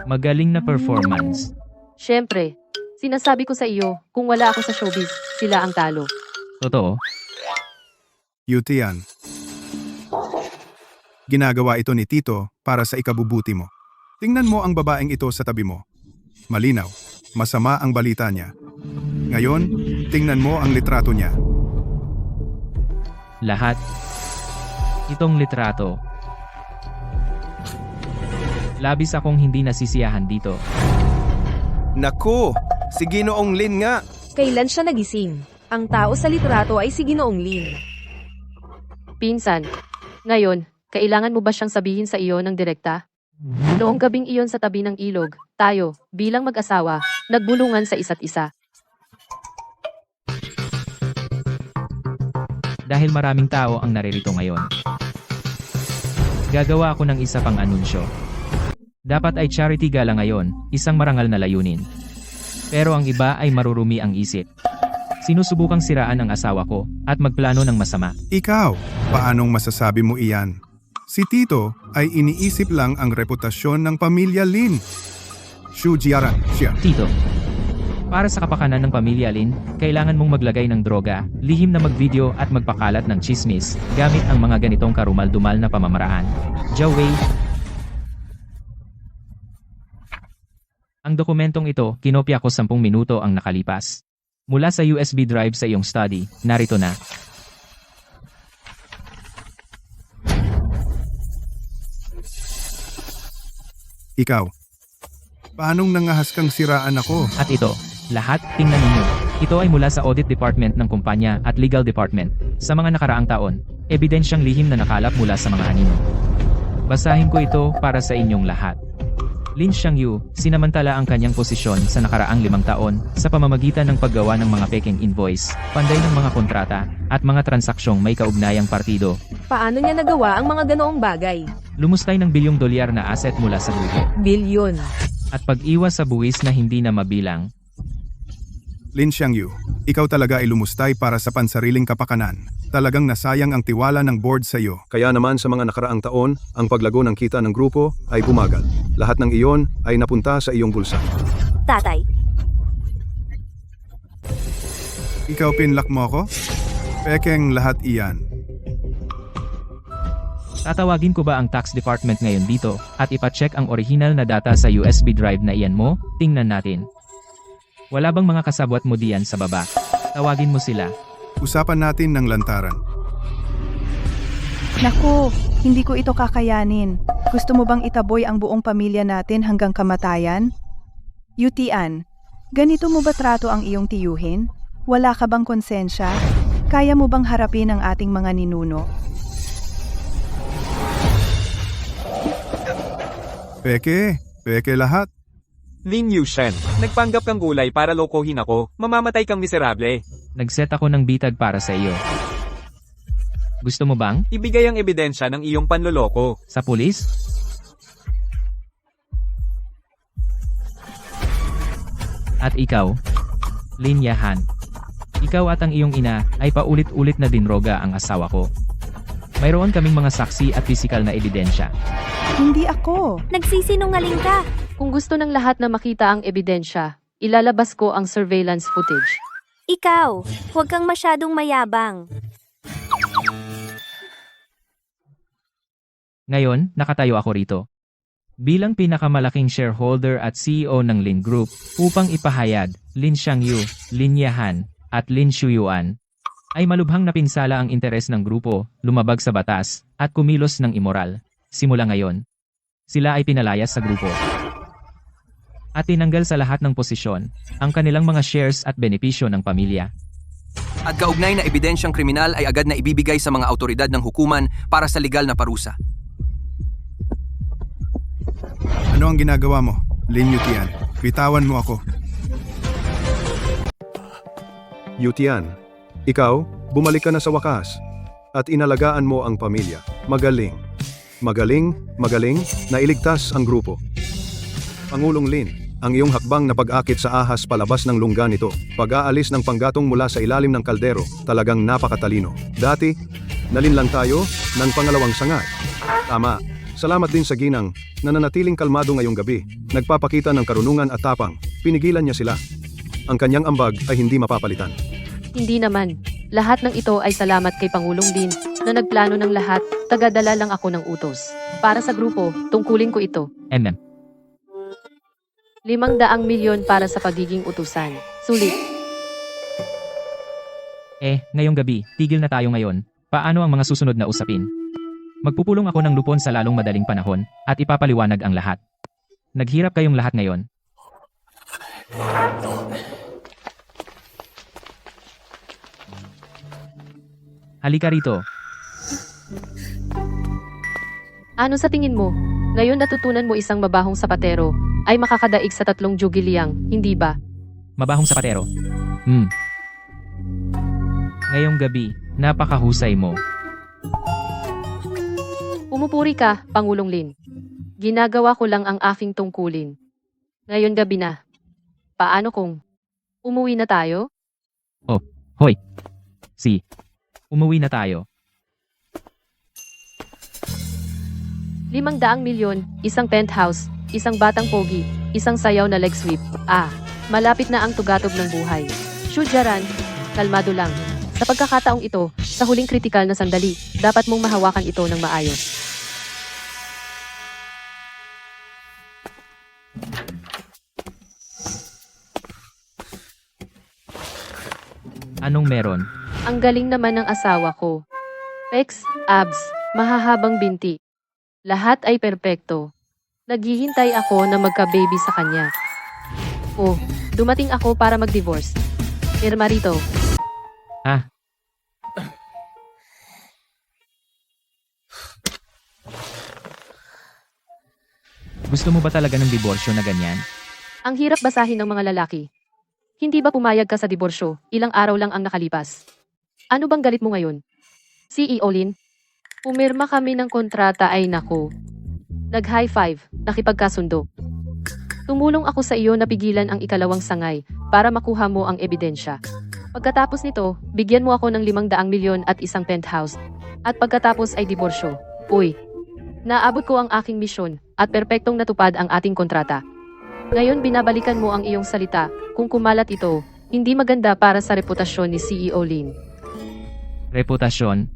Magaling na performance.
Siyempre, sinasabi ko sa iyo, kung wala ako sa showbiz, sila ang talo.
Totoo?
Yutian. Ginagawa ito ni Tito para sa ikabubuti mo. Tingnan mo ang babaeng ito sa tabi mo. Malinaw, masama ang balita niya. Ngayon, Tingnan mo ang litrato niya.
Lahat. Itong litrato. Labis akong hindi nasisiyahan dito.
Naku! Si Ginoong Lin nga!
Kailan siya nagising? Ang tao sa litrato ay si Ginoong Lin.
Pinsan, ngayon, kailangan mo ba siyang sabihin sa iyo ng direkta? Noong gabing iyon sa tabi ng ilog, tayo, bilang mag-asawa, nagbulungan sa isa't isa.
Dahil maraming tao ang naririto ngayon. Gagawa ako ng isa pang anunsyo. Dapat ay charity gala ngayon, isang marangal na layunin. Pero ang iba ay marurumi ang isip. Sinusubukang siraan ang asawa ko at magplano ng masama.
Ikaw, paanong masasabi mo iyan? Si Tito ay iniisip lang ang reputasyon ng pamilya Lin. Xu Jiaran siya.
Tito, para sa kapakanan ng pamilya Lin, kailangan mong maglagay ng droga, lihim na magvideo at magpakalat ng chismis gamit ang mga ganitong karumal-dumal na pamamaraan. Zhao Wei. Ang dokumentong ito, kinopya ko 10 minuto ang nakalipas. Mula sa USB drive sa iyong study, narito na.
Ikaw, paanong nangahas kang siraan ako?
At ito, lahat, tingnan ninyo. Ito ay mula sa audit department ng kumpanya at legal department. Sa mga nakaraang taon, ebidensyang lihim na nakalap mula sa mga anino. Basahin ko ito para sa inyong lahat. Lin Xiangyu, sinamantala ang kanyang posisyon sa nakaraang 5 taon sa pamamagitan ng paggawa ng mga peking invoice, panday ng mga kontrata, at mga transaksyong may kaugnayang partido.
Paano niya nagawa ang mga ganoong bagay?
Lumustay ng bilyong dolyar na asset mula sa grupo.
Bilyon.
At pag-iwas sa buwis na hindi na mabilang.
Lin Xiangyu, ikaw talaga ay lumustay para sa pansariling kapakanan. Talagang nasayang ang tiwala ng board sa iyo.
Kaya naman sa mga nakaraang taon, ang paglago ng kita ng grupo ay bumagal. Lahat ng iyon ay napunta sa iyong bulsa.
Tatay,
Ikaw pinlak mo ako? Pekeng lahat iyan.
Tatawagin ko ba ang tax department ngayon dito at ipacheck ang original na data sa USB drive na iyan mo? Tingnan natin. Wala bang mga kasabwat mo diyan sa baba? Tawagin mo sila.
Usapan natin ng lantaran.
Naku, hindi ko ito kakayanin. Gusto mo bang itaboy ang buong pamilya natin hanggang kamatayan? Yutian, ganito mo ba trato ang iyong tiyuhin? Wala ka bang konsensya? Kaya mo bang harapin ang ating mga ninuno?
Peke lahat.
Lin Yushen, nagpanggap kang gulay para lokohin ako, mamamatay kang miserable.
Nagset ako ng bitag para sa iyo. Gusto mo bang?
Ibigay ang ebidensya ng iyong panloloko.
Sa pulis? At ikaw, Lin Yahan. Ikaw at ang iyong ina ay paulit-ulit na dinroga ang asawa ko. Mayroon kaming mga saksi at pisikal na ebidensya.
Hindi ako.
nagsisinungaling ka.
Kung gusto ng lahat na makita ang ebidensya, ilalabas ko ang surveillance footage.
Ikaw, huwag kang masyadong mayabang.
Ngayon, nakatayo ako rito. Bilang pinakamalaking shareholder at CEO ng Lin Group, upang ipahayag, Lin Xiangyu, Lin Yahan, at Lin Shuyuan, ay malubhang napinsala ang interes ng grupo, lumabag sa batas, at kumilos ng immoral. Simula ngayon, sila ay pinalayas sa grupo. At tinanggal sa lahat ng posisyon, ang kanilang mga shares at benepisyo ng pamilya.
At kaugnay na ebidensyang kriminal ay agad na ibibigay sa mga autoridad ng hukuman para sa legal na parusa.
Ano ang ginagawa mo? Lin Yutian, bitawan mo ako.
Yutian, ikaw, bumalik ka na sa wakas. At inalagaan mo ang pamilya. Magaling. Magaling, na iligtas ang grupo. Pangulong Lin, ang iyong hakbang na pag-akit sa ahas palabas ng lungga nito, pag-aalis ng panggatong mula sa ilalim ng kaldero, talagang napakatalino. Dati, nalin lang tayo ng pangalawang sangay. Tama. Salamat din sa ginang, na nanatiling kalmado ngayong gabi, nagpapakita ng karunungan at tapang, pinigilan niya sila. Ang kanyang ambag ay hindi mapapalitan.
Hindi naman. Lahat ng ito ay salamat kay Pangulong Lin, na nagplano ng lahat, tagadala lang ako ng utos. Para sa grupo, tungkulin ko ito.
500
500 milyon para sa pagiging utusan. Sulit.
Ngayong gabi, tigil na tayo ngayon. Paano ang mga susunod na usapin? Magpupulong ako ng lupon sa lalong madaling panahon at ipapaliwanag ang lahat. Naghirap kayong lahat ngayon. Halika rito.
Ano sa tingin mo? Ngayon natutunan mo isang mabahong sapatero ay makakadaig sa 3 jugiliang, hindi ba?
Mabahong sapatero. Ngayong gabi, napakahusay mo.
Umupuri ka, Pangulong Lin. Ginagawa ko lang ang aking tungkulin. Ngayon gabi na. Paano kung umuwi na tayo?
Hoy. Umuwi na tayo.
500 milyon, isang penthouse, isang batang pogi, isang sayaw na leg sweep. Malapit na ang tugatog ng buhay. Shudyaran, kalmado lang. Sa pagkakataong ito, sa huling kritikal na sandali, dapat mong mahawakan ito ng maayos.
Anong meron?
Ang galing naman ng asawa ko. Pecs, abs, mahahabang binti. Lahat ay perpekto. Naghihintay ako na magka-baby sa kanya. Dumating ako para mag-divorce. Pirma rito.
Gusto mo ba talaga ng diborsyo na ganyan?
Ang hirap basahin ng mga lalaki. Hindi ba pumayag ka sa diborsyo? Ilang araw lang ang nakalipas. Ano bang galit mo ngayon? CEO Lin? Pumirma kami ng kontrata ay naku. Nag-high five, nakipagkasundo. Tumulong ako sa iyo na pigilan ang ikalawang sangay para makuha mo ang ebidensya. Pagkatapos nito, bigyan mo ako ng 500 milyon at isang penthouse. At pagkatapos ay diborsyo. Naabot ko ang aking misyon at perpektong natupad ang ating kontrata. Ngayon binabalikan mo ang iyong salita. Kung kumalat ito, hindi maganda para sa reputasyon ni CEO Lin.
Reputasyon?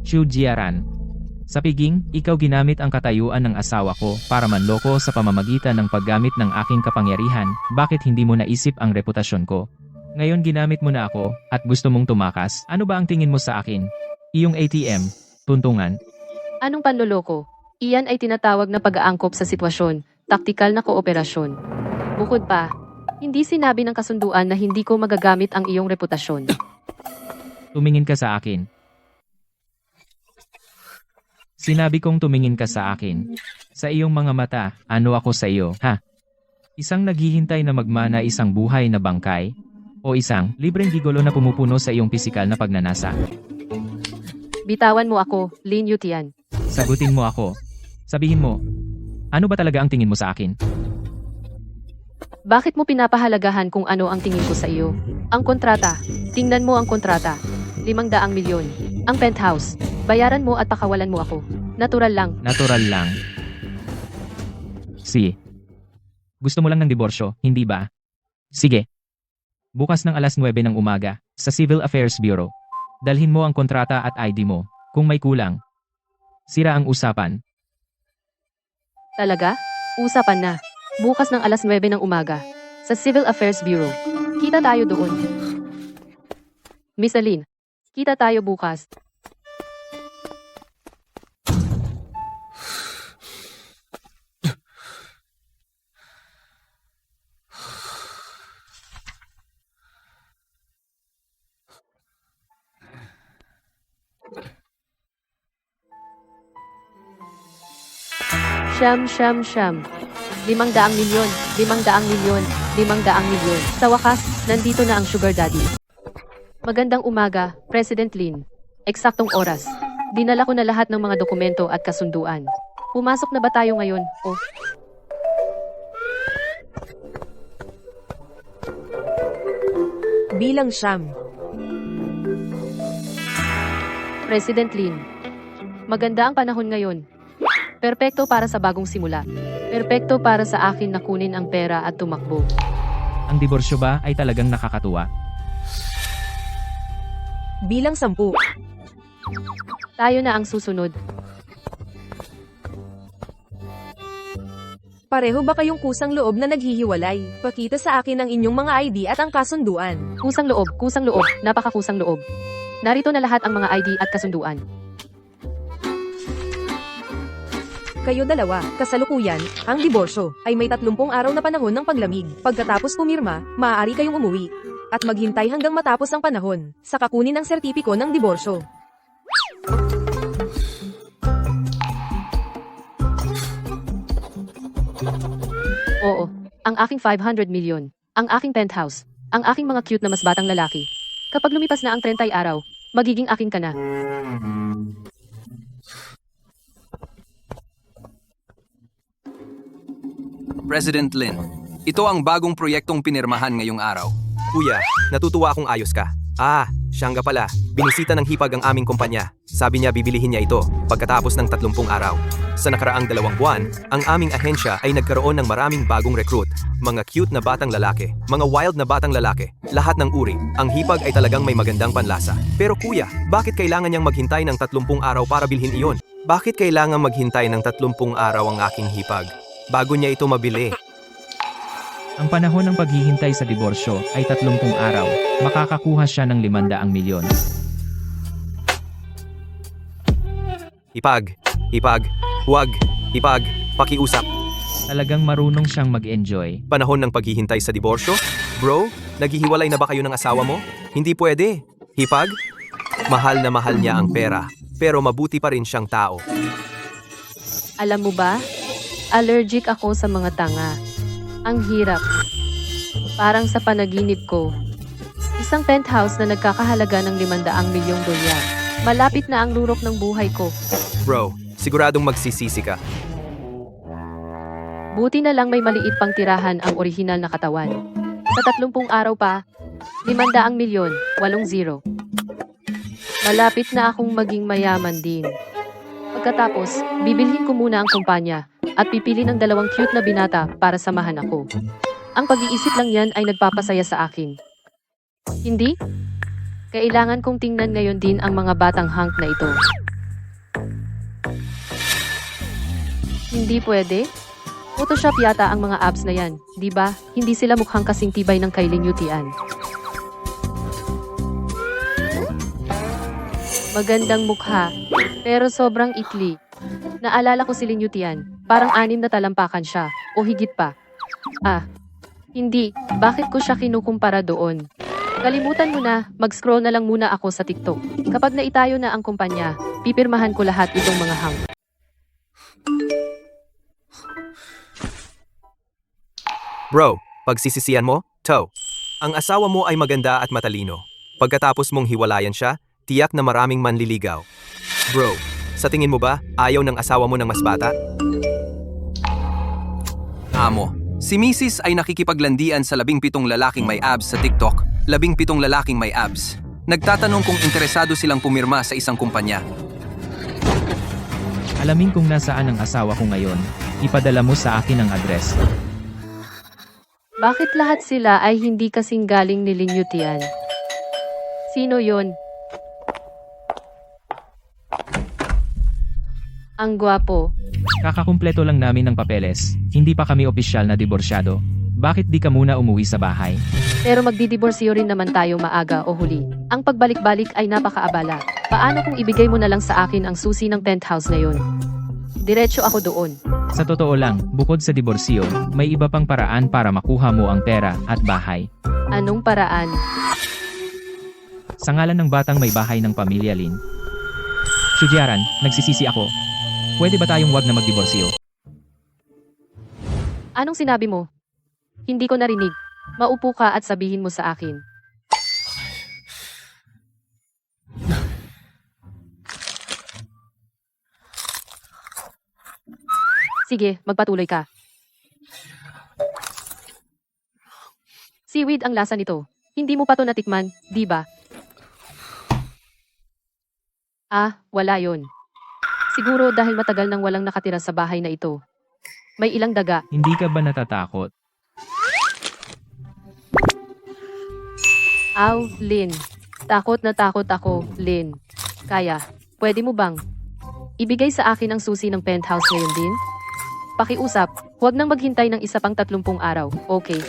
Shudyaran. Sa piging, ikaw ginamit ang katayuan ng asawa ko para manloko sa pamamagitan ng paggamit ng aking kapangyarihan. Bakit hindi mo naisip ang reputasyon ko? Ngayon ginamit mo na ako at gusto mong tumakas. Ano ba ang tingin mo sa akin? Iyong ATM, tuntungan.
Anong panloloko? Iyan ay tinatawag na pag-aangkop sa sitwasyon, taktikal na kooperasyon. Bukod pa, hindi sinabi ng kasunduan na hindi ko magagamit ang iyong reputasyon.
Tumingin ka sa akin. Sinabi kong tumingin ka sa akin. Sa iyong mga mata, ano ako sa iyo, ha? Isang naghihintay na magmana isang buhay na bangkay? O isang libreng gigolo na pumupuno sa iyong pisikal na pagnanasa?
Bitawan mo ako, Lin Yutian.
Sagutin mo ako. Sabihin mo, ano ba talaga ang tingin mo sa akin?
Bakit mo pinapahalagahan kung ano ang tingin ko sa iyo? Ang kontrata. Tingnan mo ang kontrata. 500 milyon. Ang penthouse. Bayaran mo at pakawalan mo ako. Natural lang.
Natural lang. Gusto mo lang ng diborsyo, hindi ba? Sige. Bukas ng alas 9 ng umaga, sa Civil Affairs Bureau. Dalhin mo ang kontrata at ID mo. Kung may kulang, sira ang usapan.
Talaga? Usapan na. Bukas ng alas 9 ng umaga. Sa Civil Affairs Bureau. Kita tayo doon. Miss Aline, kita tayo bukas. Siyam. 500 milyon, 500 milyon, 500 milyon. Sa wakas, nandito na ang sugar daddy. Magandang umaga, President Lin. Eksaktong oras. Dinala ko na lahat ng mga dokumento at kasunduan. Pumasok na ba tayo ngayon?
Bilang siyam.
President Lin. Maganda ang panahon ngayon. Perpekto para sa bagong simula. Perpekto para sa akin na kunin ang pera at tumakbo.
Ang diborsyo ba ay talagang nakakatuwa?
Bilang 10.
Tayo na ang susunod.
Pareho ba kayong kusang loob na naghihiwalay? Pakita sa akin ang inyong mga ID at ang kasunduan.
Kusang loob, napakakusang loob. Narito na lahat ang mga ID at kasunduan.
Kayo dalawa, kasalukuyan, ang diborsyo, ay may 30 araw na panahon ng paglamig. Pagkatapos pumirma, maaari kayong umuwi. At maghintay hanggang matapos ang panahon, sa kakunin ang sertipiko ng diborsyo.
Oo, ang aking 500 million, ang aking penthouse, ang aking mga cute na mas batang lalaki. Kapag lumipas na ang 30 araw, magiging aking ka na.
President Lin, ito ang bagong proyektong pinirmahan ngayong araw.
Kuya, natutuwa akong ayos ka. Siya nga pala. Binisita ng hipag ang aming kumpanya. Sabi niya bibilihin niya ito pagkatapos ng 30 araw. Sa nakaraang 2 buwan, ang aming ahensya ay nagkaroon ng maraming bagong recruit. Mga cute na batang lalaki, mga wild na batang lalaki, lahat ng uri. Ang hipag ay talagang may magandang panlasa. Pero kuya, bakit kailangan niyang maghintay ng 30 araw para bilhin iyon? Bakit kailangan maghintay ng 30 araw ang aking hipag bago niya ito mabili?
Ang panahon ng paghihintay sa diborsyo ay 30 araw. Makakakuha siya ng 500 milyon.
Hipag, huwag, hipag, pakiusap.
Talagang marunong siyang mag-enjoy.
Panahon ng paghihintay sa diborsyo? Bro, naghihiwalay na ba kayo ng asawa mo? Hindi pwede. Hipag? Mahal na mahal niya ang pera, pero mabuti pa rin siyang tao.
Alam mo ba? Allergic ako sa mga tanga. Ang hirap. Parang sa panaginip ko. Isang penthouse na nagkakahalaga ng 500 milyong dolyar. Malapit na ang rurok ng buhay ko.
Bro, siguradong magsisisi ka.
Buti na lang may maliit pang tirahan ang orihinal na katawan. Sa 30 araw pa, 500 milyon, 80. Malapit na akong maging mayaman din. Pagkatapos, bibilhin ko muna ang kumpanya at pipili ng 2 cute na binata para samahan ako. Ang pag-iisip lang yan ay nagpapasaya sa akin. Hindi? Kailangan kong tingnan ngayon din ang mga batang hunk na ito. Hindi pwede? Photoshop yata ang mga abs na yan, di ba? Hindi sila mukhang kasing tibay ng kay Lin Yutian. Magandang mukha, pero sobrang ikli. Naalala ko si Lin Yutian, parang 6 na talampakan siya, o higit pa. Hindi, bakit ko siya kinukumpara doon? Kalimutan mo na, mag-scroll na lang muna ako sa TikTok. Kapag naitayo na ang kumpanya, pipirmahan ko lahat itong mga hang.
Bro, pagsisisihan mo? Ang asawa mo ay maganda at matalino. Pagkatapos mong hiwalayan siya, tiyak na maraming manliligaw. Bro, sa tingin mo ba, ayaw ng asawa mo ng mas bata?
Amo, si Mrs. ay nakikipaglandian sa 17 lalaking may abs sa TikTok. 17 lalaking may abs. Nagtatanong kung interesado silang pumirma sa isang kumpanya.
Alamin kung nasaan ang asawa ko ngayon. Ipadala mo sa akin ang address.
Bakit lahat sila ay hindi kasing galing ni Lin Yutian? Sino yon? Ang gwapo.
Kakakumpleto lang namin ng papeles. Hindi pa kami opisyal na diborsyado. Bakit di ka muna umuwi sa bahay?
Pero magdidiborsyo rin naman tayo maaga o huli. Ang pagbalik-balik ay napakaabala. Paano kung ibigay mo na lang sa akin ang susi ng penthouse na yon? Diretso ako doon.
Sa totoo lang, bukod sa diborsyo, may iba pang paraan para makuha mo ang pera at bahay.
Anong paraan?
Sa ngalan ng batang may bahay ng pamilya Lin. Sudyaran, nagsisisi ako. Pwede ba tayong wag na magdiborsyo?
Anong sinabi mo? Hindi ko narinig. Maupo ka at sabihin mo sa akin. Sige, magpatuloy ka. Seaweed ang lasa nito. Hindi mo pa to natikman, di ba? Wala yon. Siguro dahil matagal nang walang nakatira sa bahay na ito. May ilang daga.
Hindi ka ba natatakot?
Lin. Takot na takot ako, Lin. Kaya, pwede mo bang ibigay sa akin ang susi ng penthouse ngayon din? Pakiusap, huwag nang maghintay ng isa pang 30 araw, okay?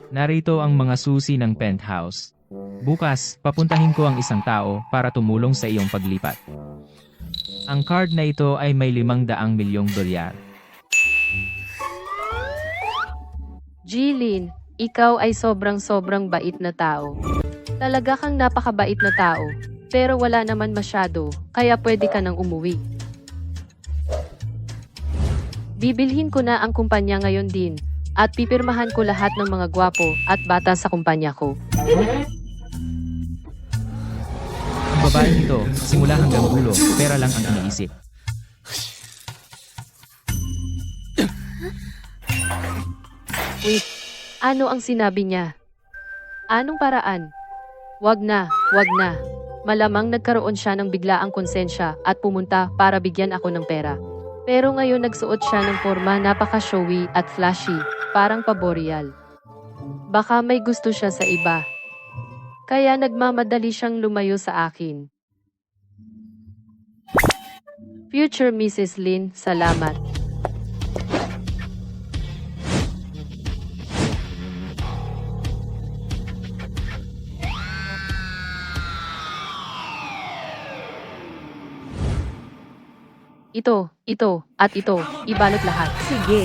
Narito ang mga susi ng penthouse. Bukas, papuntahin ko ang isang tao para tumulong sa iyong paglipat. Ang card na ito ay may 500 milyong dolyar.
Jilin, ikaw ay sobrang bait na tao. Talaga kang napakabait na tao, pero wala naman masyado, kaya pwede ka nang umuwi. Bibilhin ko na ang kumpanya ngayon din, at pipirmahan ko lahat ng mga gwapo at bata sa kumpanya ko.
Ang babaeng ito, simula hanggang dulo, pera lang ang iniisip.
Wait, ano ang sinabi niya? Anong paraan? Wag na, wag na. Malamang nagkaroon siya ng biglaang konsensya at pumunta para bigyan ako ng pera. Pero ngayon nagsuot siya ng forma napaka-showy at flashy, parang paboreal. Baka may gusto siya sa iba. Kaya nagmamadali siyang lumayo sa akin. Future Mrs. Lin, salamat. Ito, at ito, ibalot lahat.
Sige.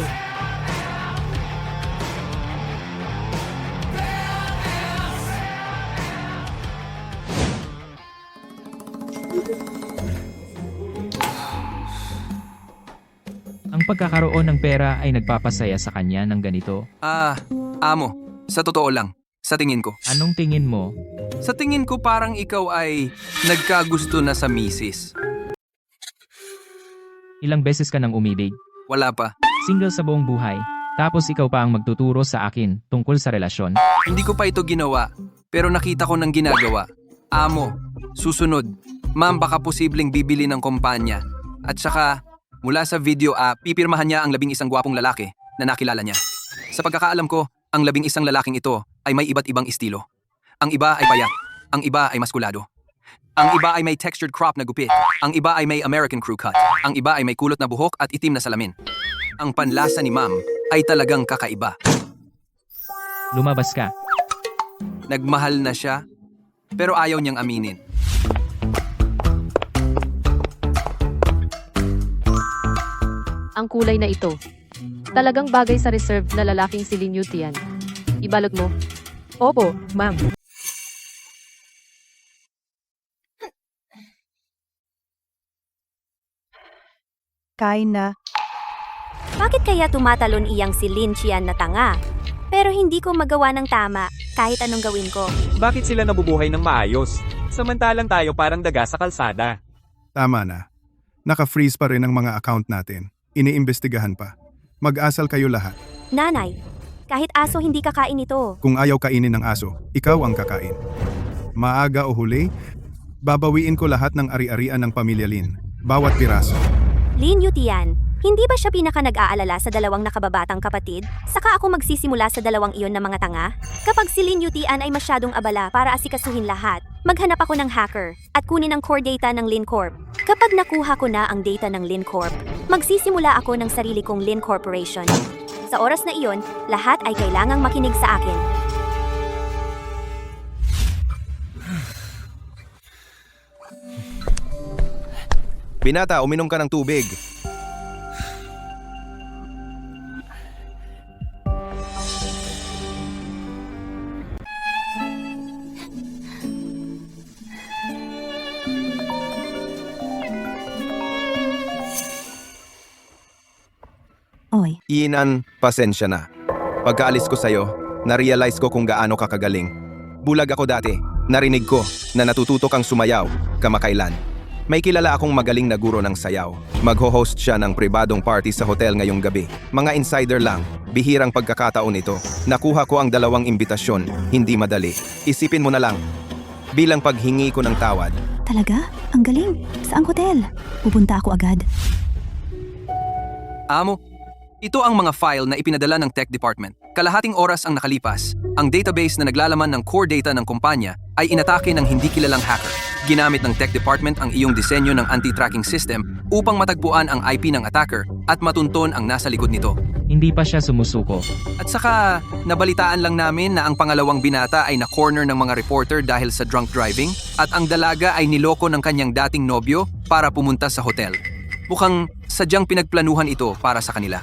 Ang pagkakaroon ng pera ay nagpapasaya sa kanya ng ganito.
Amo, sa totoo lang, sa tingin ko.
Anong tingin mo?
Sa tingin ko parang ikaw ay nagkagusto na sa misis.
Ilang beses ka nang umibig?
Wala pa.
Single sa buong buhay? Tapos ikaw pa ang magtuturo sa akin tungkol sa relasyon?
Hindi ko pa ito ginawa, pero nakita ko ng ginagawa. Amo, susunod. Ma'am, baka posibleng bibili ng kumpanya. At saka, mula sa video, pipirmahan niya ang 11 gwapong lalaki na nakilala niya. Sa pagkakaalam ko, ang 11 lalaking ito ay may iba't ibang estilo. Ang iba ay payat, ang iba ay maskulado. Ang iba ay may textured crop na gupit. Ang iba ay may American crew cut. Ang iba ay may kulot na buhok at itim na salamin. Ang panlasa ni ma'am ay talagang kakaiba.
Lumabas ka.
Nagmahal na siya, pero ayaw niyang aminin.
Ang kulay na ito. Talagang bagay sa reserve na lalaking si Lin Yutian. Ibalot mo.
Opo, ma'am.
Kain na.
Bakit kaya tumatalon iyang si Lin Qian na tanga? Pero hindi ko magawa ng tama kahit anong gawin ko.
Bakit sila nabubuhay ng maayos? Samantalang tayo parang daga sa kalsada.
Tama na. Naka-freeze pa rin ang mga account natin. Iniimbestigahan pa. Mag-asal kayo lahat.
Nanay, kahit aso hindi kakain ito.
Kung ayaw kainin ng aso, ikaw ang kakain. Maaga o huli, babawiin ko lahat ng ari-arian ng pamilya Lin. Bawat piraso.
Lin Yutian, hindi ba siya pinaka nag-aalala sa dalawang nakababatang kapatid? Saka ako magsisimula sa dalawang iyon na mga tanga? Kapag si Lin Yutian ay masyadong abala para asikasuhin lahat, maghanap ako ng hacker at kunin ang core data ng Lin Corp. Kapag nakuha ko na ang data ng Lin Corp, magsisimula ako ng sarili kong Lin Corporation. Sa oras na iyon, lahat ay kailangang makinig sa akin.
Binata, uminom ka ng tubig.
Oy,
Iinan, pasensya na. Pagkaalis ko sa'yo, na-realize ko kung gaano ka kagaling. Bulag ako dati. Narinig ko na natututo kang sumayaw, kamakailan. May kilala akong magaling na guro ng sayaw. Magho-host siya ng pribadong party sa hotel ngayong gabi. Mga insider lang, bihirang pagkakataon ito. Nakuha ko ang 2 imbitasyon, hindi madali. Isipin mo na lang. Bilang paghingi ko ng tawad.
talaga? Ang galing. Saang hotel? Pupunta ako agad.
Amo, ito ang mga file na ipinadala ng tech department. Kalahating oras ang nakalipas. Ang database na naglalaman ng core data ng kumpanya ay inatake ng hindi kilalang hacker. Ginamit ng tech department ang iyong disenyo ng anti-tracking system upang matagpuan ang IP ng attacker at matunton ang nasa likod nito.
Hindi pa siya sumusuko.
At saka, nabalitaan lang namin na ang pangalawang binata ay na-corner ng mga reporter dahil sa drunk driving at ang dalaga ay niloko ng kanyang dating nobyo para pumunta sa hotel. Mukhang sadyang pinagplanuhan ito para sa kanila.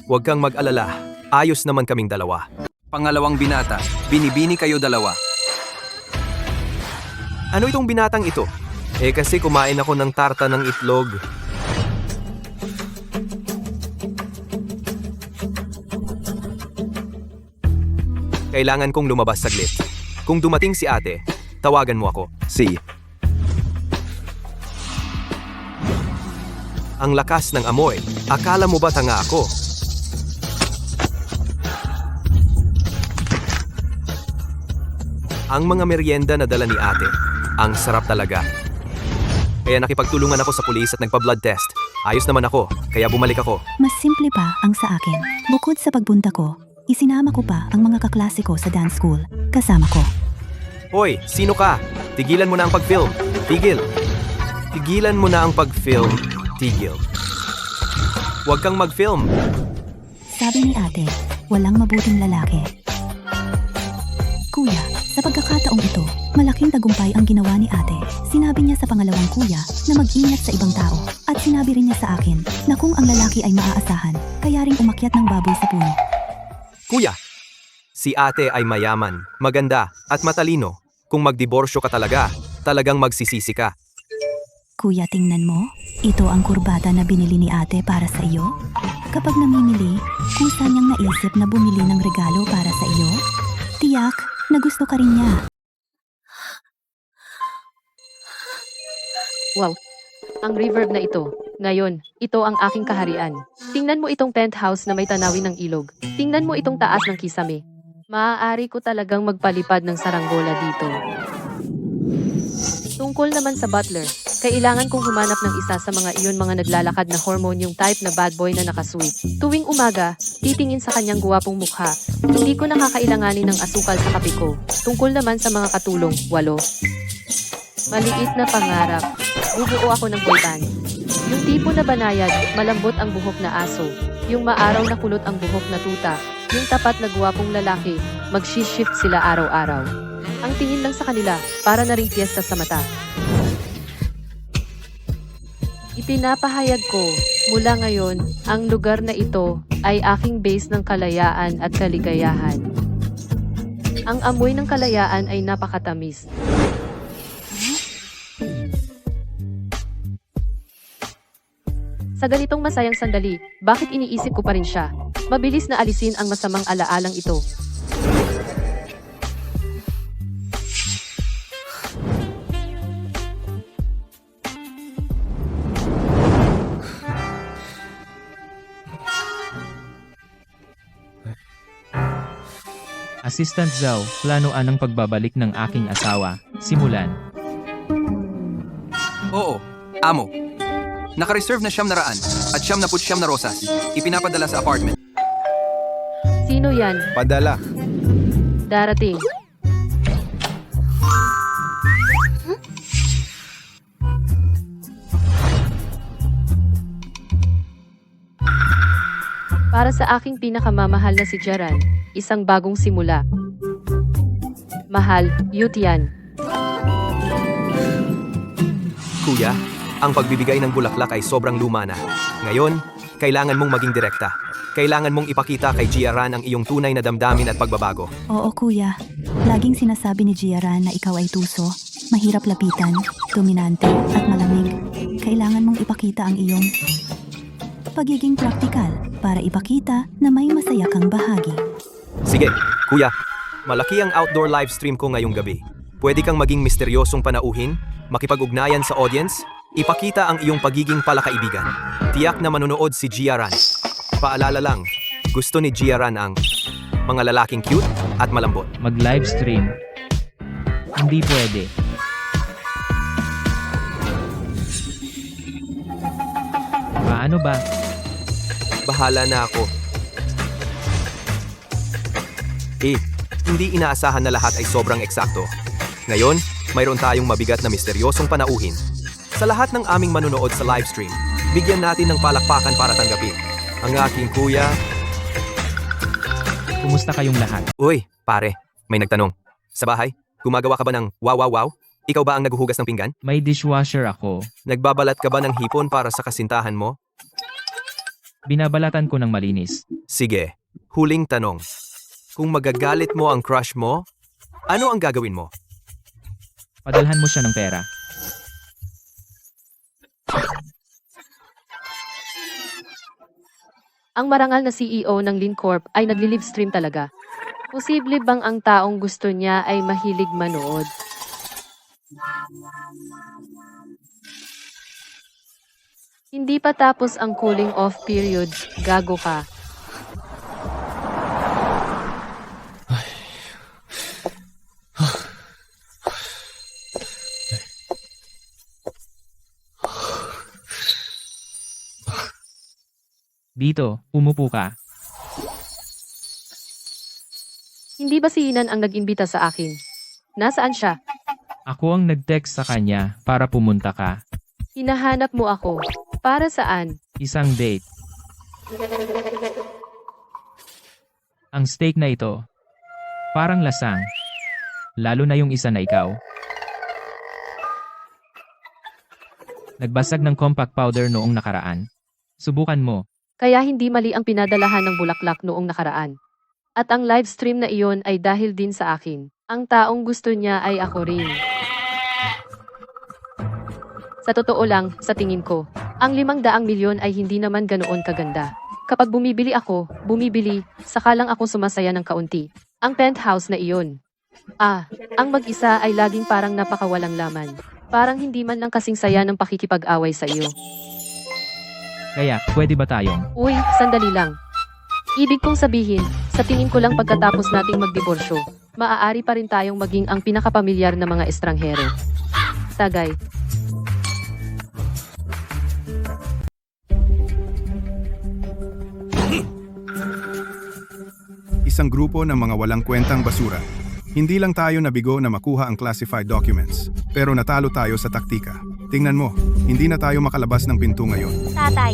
Huwag kang mag-alala. Ayos naman kaming dalawa.
Pangalawang binata, binibini kayo dalawa.
Ano itong binatang ito? Kasi kumain ako ng tarta ng itlog. Kailangan kong lumabas saglit. Kung dumating si ate, tawagan mo ako. See. Ang lakas ng amoy. Akala mo ba tanga ako? Ang mga merienda na dala ni ate. Ang sarap talaga. Kaya nakipagtulungan ako sa pulis at nagpa-blood test. Ayos naman ako, kaya bumalik ako.
Mas simple pa ang sa akin. Bukod sa pagpunta ko, isinama ko pa ang mga kaklase ko sa dance school. Kasama ko.
Hoy, sino ka? Tigilan mo na ang pag-film. Tigil. Tigilan mo na ang pag-film. Tigil. Huwag kang mag-film.
Sabi ni ate, walang mabuting lalaki. Kuya, sa pagkakataong ito, malaking tagumpay ang ginawa ni ate. Sinabi niya sa pangalawang kuya na mag-ingat sa ibang tao at sinabi rin niya sa akin na kung ang lalaki ay maaasahan, kaya ring umakyat ng baboy sa puno.
Kuya, si ate ay mayaman, maganda, at matalino. Kung magdiborsyo ka talaga, talagang magsisisi ka.
Kuya, tingnan mo. Ito ang kurbata na binili ni ate para sa iyo. Kapag namimili, kusa niyang naisip na bumili ng regalo para sa iyo. Tiyak na gusto ka rin niya.
Wow! Ang reverb na ito. Ngayon, ito ang aking kaharian. Tingnan mo itong penthouse na may tanawin ng ilog. Tingnan mo itong taas ng kisame. Maaari ko talagang magpalipad ng saranggola dito. Tungkol naman sa butler, kailangan kong humanap ng isa sa mga iyon mga naglalakad na hormonyong type na bad boy na nakasweet. Tuwing umaga, titingin sa kanyang guwapong mukha. Hindi ko nakakailanganin ng asukal sa kape ko. Tungkol naman sa mga katulong, 8. Maliit na pangarap. Bubuo ako ng boy band. Yung tipo na banayad, malambot ang buhok na aso. Yung maaraw na kulot ang buhok na tuta. Yung tapat na guwapong lalaki, mag-shift sila araw-araw. Ang tingin lang sa kanila, para na ring piyesta sa mata. Ipinapahayag ko, mula ngayon, ang lugar na ito ay aking base ng kalayaan at kaligayahan. Ang amoy ng kalayaan ay napakatamis. Sa ganitong masayang sandali, bakit iniisip ko pa rin siya? Mabilis na alisin ang masamang alaalang ito.
Assistant Zhao, planoan ang pagbabalik ng aking asawa. Simulan.
Oo, amo. Naka-reserve na 900 at 79 na rosas. Ipinapadala sa apartment.
Sino yan?
Padala.
Darating. Para sa aking pinakamamahal na si Jaran, isang bagong simula. Mahal, Yutian.
Kuya, ang pagbibigay ng bulaklak ay sobrang luma na. Ngayon, kailangan mong maging direkta. Kailangan mong ipakita kay Jiaran ang iyong tunay na damdamin at pagbabago.
Oo kuya, laging sinasabi ni Jiaran na ikaw ay tuso, mahirap lapitan, dominante at malamig. Kailangan mong ipakita ang iyong pagiging praktikal para ipakita na may masaya kang bahagi.
Sige, kuya, malaki ang outdoor live stream ko ngayong gabi. Pwede kang maging misteryosong panauhin, makipag-ugnayan sa audience, ipakita ang iyong pagiging palakaibigan. Tiyak na manonood si Jiaran. Paalala lang, gusto ni Jiaran ang mga lalaking cute at malambot.
Mag-live stream. Hindi pwede. Paano ba?
Bahala na ako. Hindi inaasahan na lahat ay sobrang eksakto. Ngayon, mayroon tayong mabigat na misteryosong panauhin. Sa lahat ng aming manonood sa livestream, bigyan natin ng palakpakan para tanggapin. Ang aking kuya...
Kumusta kayong lahat?
Uy, pare, may nagtanong. Sa bahay, gumagawa ka ba ng wow wow wow? Ikaw ba ang naghuhugas ng pinggan?
May dishwasher ako.
Nagbabalat ka ba ng hipon para sa kasintahan mo?
Binabalatan ko ng malinis.
Sige, huling tanong. Kung magagalit mo ang crush mo, ano ang gagawin mo?
Padalhan mo siya ng pera.
Ang marangal na CEO ng Lin Corp ay nagli-livestream talaga. Posible bang ang taong gusto niya ay mahilig manood? Hindi pa tapos ang cooling off period, gago ka.
Dito, umupo ka.
Hindi ba si Inan ang nag-imbita sa akin? Nasaan siya?
Ako ang nag-text sa kanya para pumunta ka.
Hinahanap mo ako. Para saan?
Isang date. Ang steak na ito, parang lasang. Lalo na yung isa na ikaw. Nagbasag ng compact powder noong nakaraan. Subukan mo.
Kaya hindi mali ang pinadalahan ng bulaklak noong nakaraan. At ang livestream na iyon ay dahil din sa akin. Ang taong gusto niya ay ako rin. Sa totoo lang, sa tingin ko, ang 500 milyon ay hindi naman ganoon kaganda. Kapag bumibili ako, saka lang ako sumasaya ng kaunti. Ang penthouse na iyon. Ang mag-isa ay laging parang napakawalang laman. Parang hindi man lang kasing saya ng pakikipag-away sa iyo.
Kaya, pwede ba tayong?
Uy, sandali lang. Ibig kong sabihin, sa tingin ko lang pagkatapos nating magdiborsyo, maaari pa rin tayong maging ang pinakapamilyar na mga estranghero. Tagay.
Isang grupo ng mga walang kwentang basura. Hindi lang tayo nabigo na makuha ang classified documents, pero natalo tayo sa taktika. Tingnan mo, hindi na tayo makalabas ng pinto ngayon.
Tatay,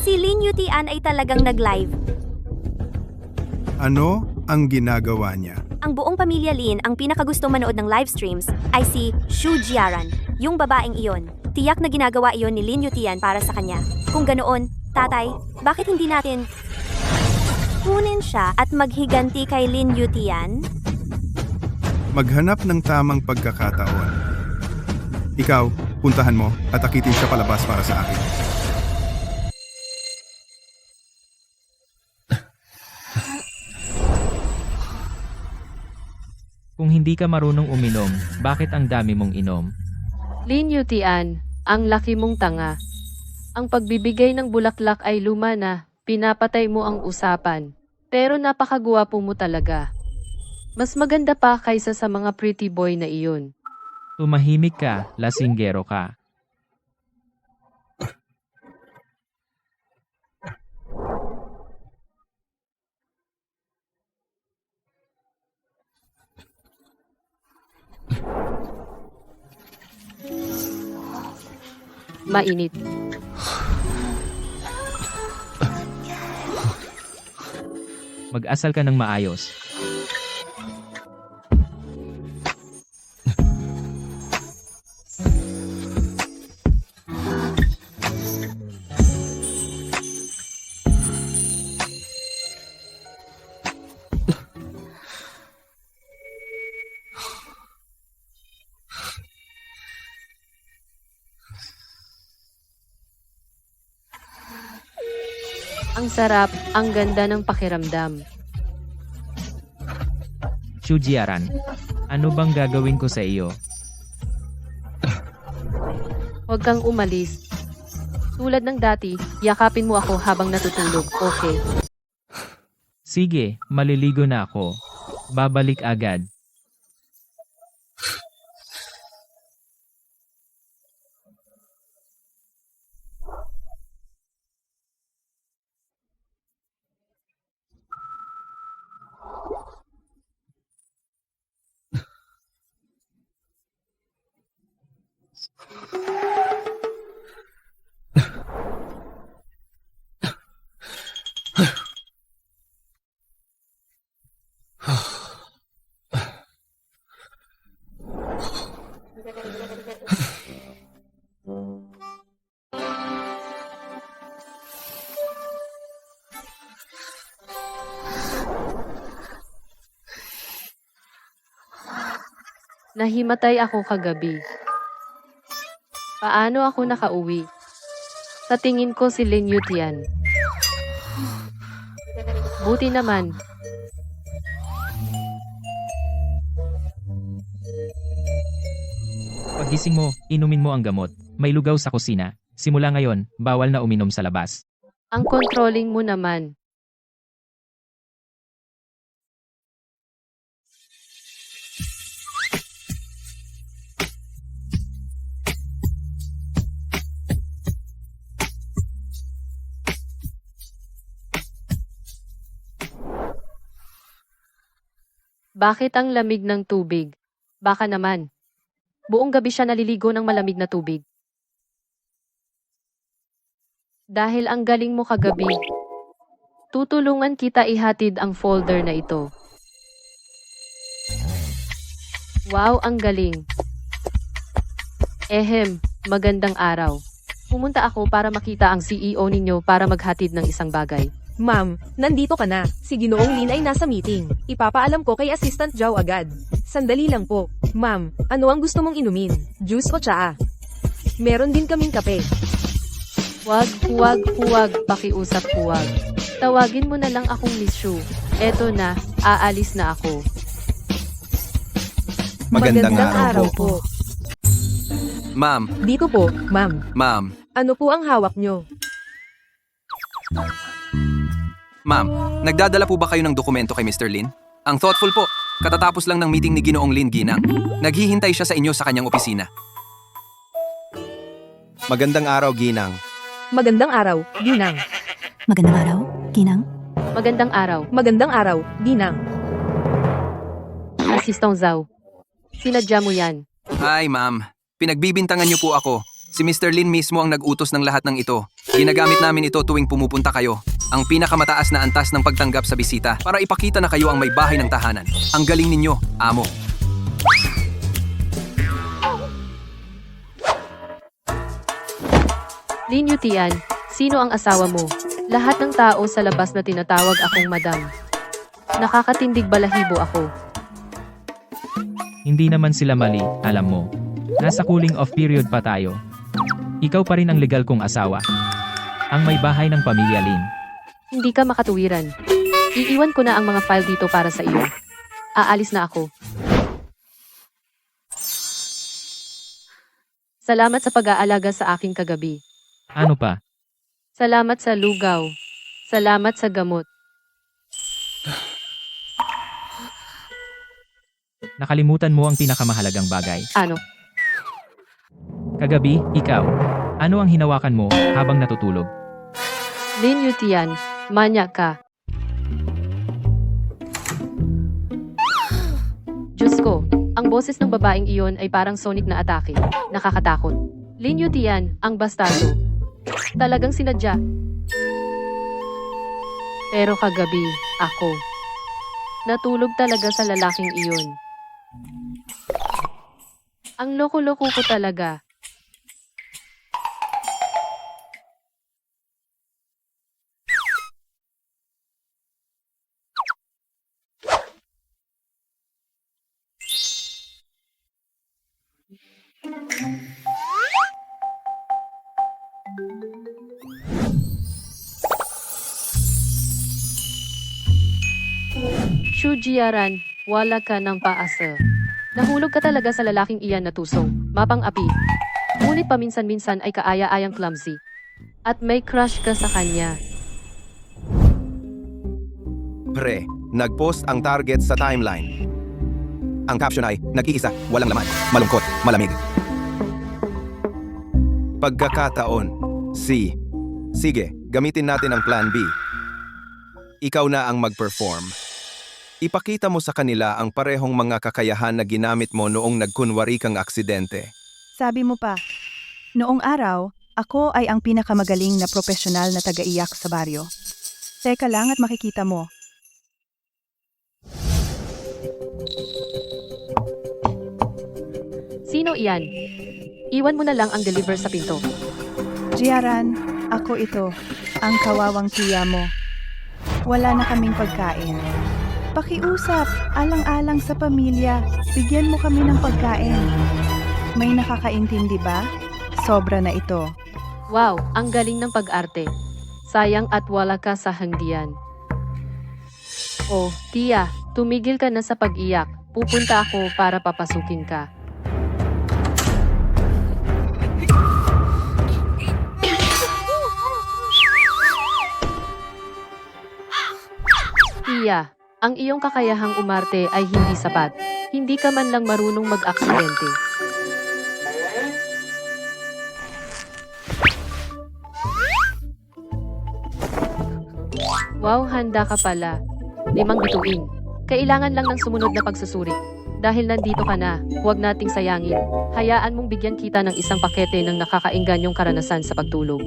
si Lin Yutian ay talagang nag-live.
Ano ang ginagawa niya?
Ang buong pamilya Lin ang pinakagusto manood ng live streams ay si Shu Jiaran, yung babaeng iyon. Tiyak na ginagawa iyon ni Lin Yutian para sa kanya. Kung ganoon, tatay, bakit hindi natin kunin siya at maghiganti kay Lin Yutian?
Maghanap ng tamang pagkakataon. Ikaw, puntahan mo at akitin siya palabas para sa akin.
Kung hindi ka marunong uminom, bakit ang dami mong inom?
Lin Yutian, ang laki mong tanga. Ang pagbibigay ng bulaklak ay luma na, pinapatay mo ang usapan. Pero napakagwapo mo talaga. Mas maganda pa kaysa sa mga pretty boy na iyon.
Tumahimik ka, lasinggero ka.
Mainit.
Mag-asal ka ng maayos.
Ang sarap, ang ganda ng pakiramdam.
Shujiaran, ano bang gagawin ko sa iyo?
Huwag kang umalis. Tulad ng dati, yakapin mo ako habang natutulog, okay?
Sige, maliligo na ako. Babalik agad.
Nahimatay ako kagabi. Paano ako nakauwi? Sa tingin ko si Lin Yutian. Buti naman.
Paggising mo, inumin mo ang gamot. May lugaw sa kusina. Simula ngayon, bawal na uminom sa labas.
Ang controlling mo naman. Bakit ang lamig ng tubig? Baka naman. Buong gabi siya naliligo ng malamig na tubig. Dahil ang galing mo kagabi, tutulungan kita ihatid ang folder na ito. Wow, ang galing. Magandang araw. Pumunta ako para makita ang CEO ninyo para maghatid ng isang bagay.
Ma'am, nandito ka na. Si Ginoong Lin ay nasa meeting. Ipapaalam ko kay Assistant Zhao agad. Sandali lang po. Ma'am, ano ang gusto mong inumin? Juice o tsaa? Meron din kaming kape.
Huwag, pakiusap huwag. Tawagin mo na lang akong Miss Shu. Eto na, aalis na ako.
Magandang
araw po.
Ma'am,
Dito po, ma'am.
ma'am,
Ano po ang hawak nyo?
ma'am, nagdadala po ba kayo ng dokumento kay Mr. Lin? Ang thoughtful po. Katatapos lang ng meeting ni Ginoong Lin Ginang. Naghihintay siya sa inyo sa kanyang opisina.
Magandang araw, Ginang.
Magandang araw, Ginang.
Magandang araw, Ginang.
Magandang araw,
Magandang araw, Ginang.
Assistant Zhao. Sinadya mo yan.
Ay, ma'am. Pinagbibintangan niyo po ako. Si Mr. Lin mismo ang nag-utos ng lahat ng ito. Ginagamit namin ito tuwing pumupunta kayo. Ang pinakamataas na antas ng pagtanggap sa bisita para ipakita na kayo ang may bahay ng tahanan. Ang galing ninyo, amo.
Lin Yutian, sino ang asawa mo? Lahat ng tao sa labas na tinatawag akong madam. Nakakatindig balahibo ako.
Hindi naman sila mali, alam mo. Nasa cooling off period pa tayo. Ikaw pa rin ang legal kong asawa. Ang may bahay ng pamilya Lin.
Hindi ka makatuwiran. Iiwan ko na ang mga file dito para sa iyo. Aalis na ako. Salamat sa pag-aalaga sa aking kagabi.
Ano pa?
Salamat sa lugaw. Salamat sa gamot.
Nakalimutan mo ang pinakamahalagang bagay.
Ano?
Kagabi, ikaw. Ano ang hinawakan mo habang natutulog?
Lin Yutian, manyak ka. Diyos ko, ang boses ng babaeng iyon ay parang sonic na atake. Nakakatakot. Lin Yutian, ang bastardo. Talagang sinadya. Pero kagabi, ako. Natulog talaga sa lalaking iyon. Ang loko-loko ko talaga. Shujiaran, wala ka ng paasa. Nahulog ka talaga sa lalaking iyan na tusong, mapang-api. Ngunit paminsan-minsan ay kaaya-ayang clumsy. At may crush ka sa kanya.
Pre, nag-post ang target sa timeline. Ang caption ay, nag-iisa, walang laman, malungkot, malamig. Pagkakataon, C. Sige, gamitin natin ang plan B. Ikaw na ang mag-perform. Ipakita mo sa kanila ang parehong mga kakayahan na ginamit mo noong nagkunwari kang aksidente.
Sabi mo pa, noong araw, ako ay ang pinakamagaling na profesional na taga-iyak sa baryo. Teka lang at makikita mo.
Sino iyan? Iwan mo na lang ang deliver sa pinto.
Jiaran, ako ito, ang kawawang tiya mo. Wala na kaming pagkain. Pakiusap, alang-alang sa pamilya. Bigyan mo kami ng pagkain. May nakakaintindi ba? Sobra na ito.
Wow, ang galing ng pag-arte. Sayang at wala ka sa hangdian. Oh, Tia, tumigil ka na sa pag-iyak. Pupunta ako para papasukin ka. Tia, ang iyong kakayahang umarte ay hindi sapat. Hindi ka man lang marunong mag-aksidente. Wow, handa ka pala. 5 bituin. Kailangan lang ng sumunod na pagsusuri. Dahil nandito ka na, huwag nating sayangin. Hayaan mong bigyan kita ng isang pakete ng nakakaingganyong karanasan sa pagtulog.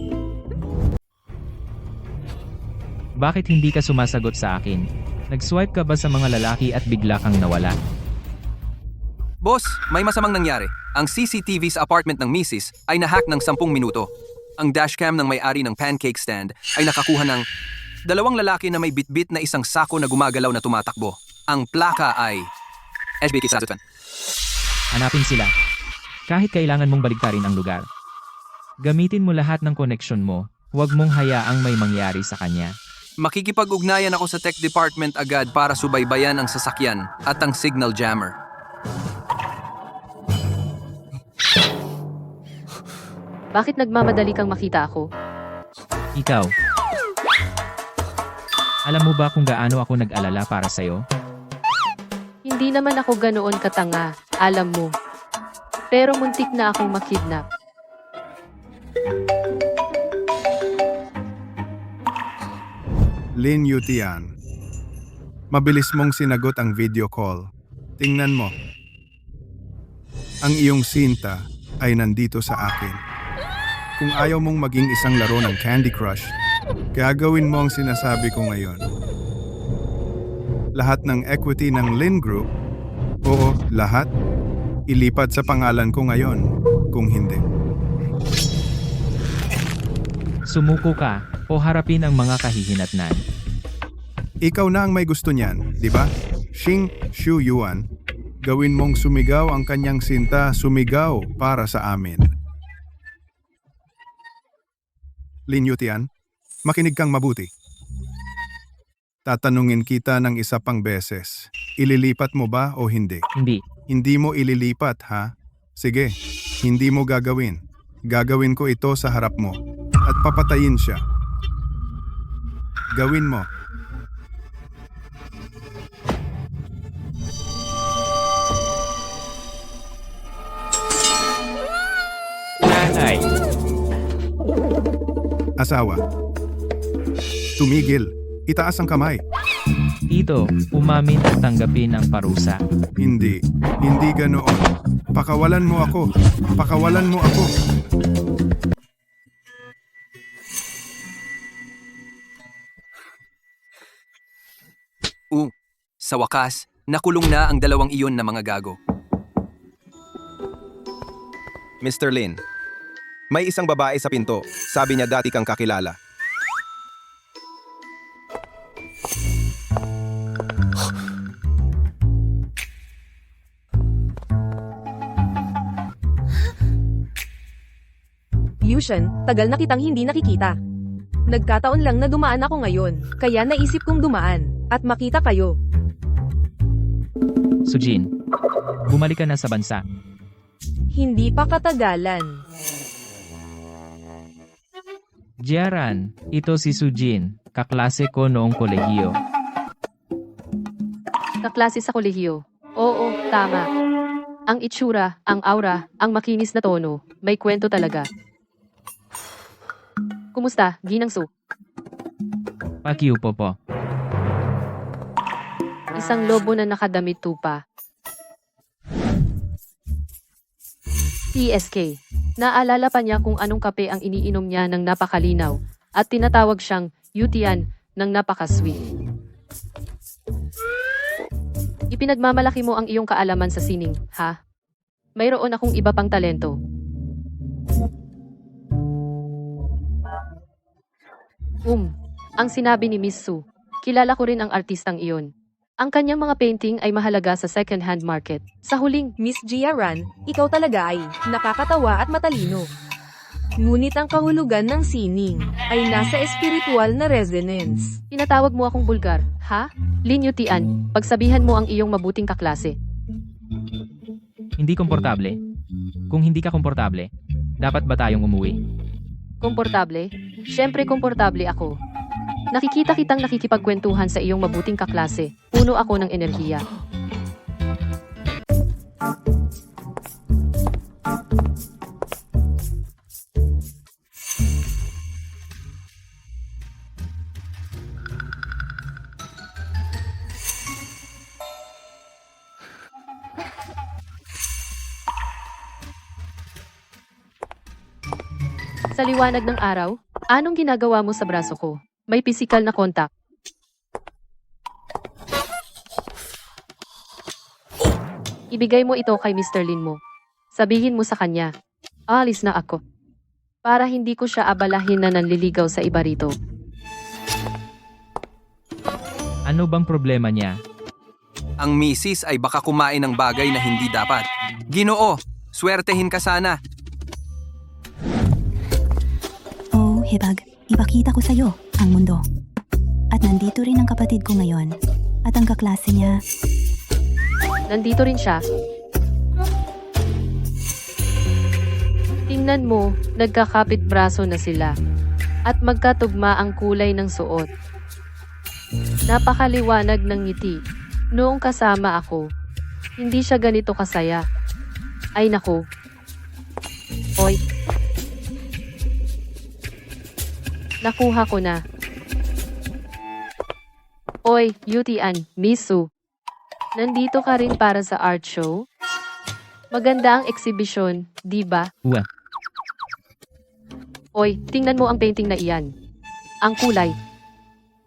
Bakit hindi ka sumasagot sa akin? Nag-swipe ka ba sa mga lalaki at bigla kang nawala?
Boss, may masamang nangyari. Ang CCTV sa apartment ng Mrs. ay nahack ng 10 minuto. Ang dashcam ng may-ari ng pancake stand ay nakakuha ng 2 lalaki na may bitbit na isang sako na gumagalaw na tumatakbo. Ang plaka ay SBK Sasutan.
Hanapin sila. Kahit kailangan mong baligtarin ang lugar. Gamitin mo lahat ng koneksyon mo, huwag mong hayaang may mangyari sa kanya.
Makikipag-ugnayan ako sa tech department agad para subaybayan ang sasakyan at ang signal jammer.
Bakit nagmamadali kang makita ako?
Ikaw. Alam mo ba kung gaano ako nag-alala para sa'yo?
Hindi naman ako ganoon katanga, alam mo. Pero muntik na akong makidnap.
Lin Yutian. Mabilis mong sinagot ang video call. Tingnan mo. Ang iyong sinta ay nandito sa akin. Kung ayaw mong maging isang laro ng Candy Crush, gagawin mo ang sinasabi ko ngayon. Lahat ng equity ng Lin Group, oo, lahat, ilipat sa pangalan ko ngayon, kung hindi.
Sumuko ka o harapin ang mga kahihinatnan.
Ikaw na ang may gusto niyan, di ba? Xing Shu Yuan, gawin mong sumigaw ang kanyang sinta, sumigaw para sa amin. Lin Yutian, makinig kang mabuti. Tatanungin kita ng isa pang beses. Ililipat mo ba o hindi?
Hindi.
Hindi mo ililipat, ha? Sige, hindi mo gagawin. Gagawin ko ito sa harap mo. At papatayin siya. Gawin mo.
Nanay!
Asawa. Tumigil. Itaas ang kamay.
Tito, umamin at tanggapin ang parusa.
Hindi. Hindi ganoon. Pakawalan mo ako. Pakawalan mo ako.
Sa wakas, nakulong na ang 2 iyon na mga gago.
Mr. Lin, may isang babae sa pinto. Sabi niya dati kang kakilala.
Yushan, tagal na kitang hindi nakikita. Nagkataon lang na dumaan ako ngayon, kaya naisip kong dumaan, at makita kayo.
Sujin, bumalik ka na sa bansa.
Hindi pa katagalan.
Jiaran, ito si Sujin, kaklase ko noong kolehiyo.
Kaklase sa kolehiyo. Oo, tama. Ang itsura, ang aura, ang makinis na tono, may kwento talaga. Kumusta, Ginangsu?
Pakiupo po.
Isang lobo na nakadamit tupa. TSK. Naalala pa niya kung anong kape ang iniinom niya ng napakalinaw at tinatawag siyang Yutian ng napakasweet. Ipinagmamalaki mo ang iyong kaalaman sa sining, ha? Mayroon akong iba pang talento. Ang sinabi ni Miss Su, kilala ko rin ang artistang iyon. Ang kanyang mga painting ay mahalaga sa second-hand market. Sa huling,
Miss Jiaran, ikaw talaga ay nakakatawa at matalino. Ngunit ang kahulugan ng sining ay nasa espiritual na resonance.
tinatawag mo akong bulgar, ha? Lin Yutian, pagsabihan mo ang iyong mabuting kaklase.
Hindi komportable. Kung hindi ka komportable, dapat ba tayong umuwi?
Komportable? Siyempre komportable ako. Nakikita kitang nakikipagkwentuhan sa iyong mabuting kaklase. Puno ako ng enerhiya. Sa liwanag ng araw, anong ginagawa mo sa braso ko? May pisikal na kontak. Ibigay mo ito kay Mr. Lin mo. Sabihin mo sa kanya, alis na ako. Para hindi ko siya abalahin na nanliligaw sa iba rito.
Ano bang problema niya?
Ang misis ay baka kumain ng bagay na hindi dapat. Ginoo, swertehin ka sana.
Oh, Hebag, ipakita ko sa'yo ang mundo. At nandito rin ang kapatid ko ngayon. At ang kaklase niya.
Nandito rin siya. Tingnan mo, nagkakapit braso na sila. At magkatugma ang kulay ng suot. Napakaliwanag ng ngiti. Noong kasama ako, hindi siya ganito kasaya. Ay naku. Oy. Nakuha ko na. Oy, Yutian, Misu. Nandito ka rin para sa art show? Maganda ang exhibition, di ba?
Uwa.
Oy, tingnan mo ang painting na iyan. Ang kulay.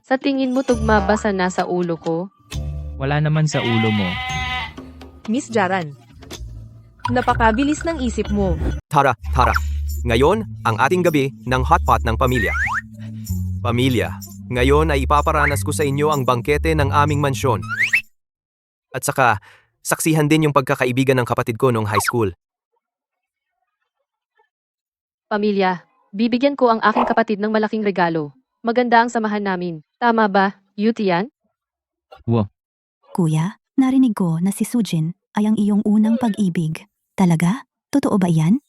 Sa tingin mo tugma ba sa nasa ulo ko?
Wala naman sa ulo mo.
Miss Jaran, napakabilis ng isip mo.
Tara. Ngayon, ang ating gabi ng hotpot ng pamilya. Pamilya, ngayon ay ipaparanas ko sa inyo ang bangkete ng aming mansyon. At saka, saksihan din yung pagkakaibigan ng kapatid ko noong high school.
Pamilya, bibigyan ko ang aking kapatid ng malaking regalo. Maganda ang samahan namin. Tama ba, Yutian?
Kuya, narinig ko na si Sujin ay ang iyong unang pag-ibig. Talaga? Totoo ba yan?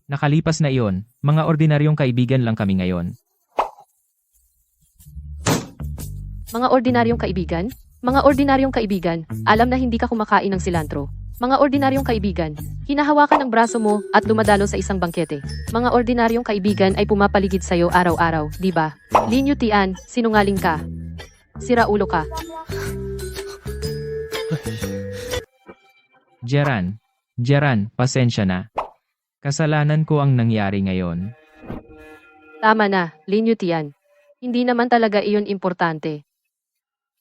Nakalipas na iyon, mga ordinaryong kaibigan lang kami ngayon.
Mga ordinaryong kaibigan? Mga ordinaryong kaibigan, alam na hindi ka kumakain ng silantro. Mga ordinaryong kaibigan, hinahawakan ang braso mo at dumadalo sa isang bangkete. Mga ordinaryong kaibigan ay pumapaligid sa'yo araw-araw, di ba? Lin Yutian, sinungaling ka. Sira ulo ka.
Jeran, pasensya na. Kasalanan ko ang nangyari ngayon.
Tama na, Lin Yutian. Hindi naman talaga iyon importante.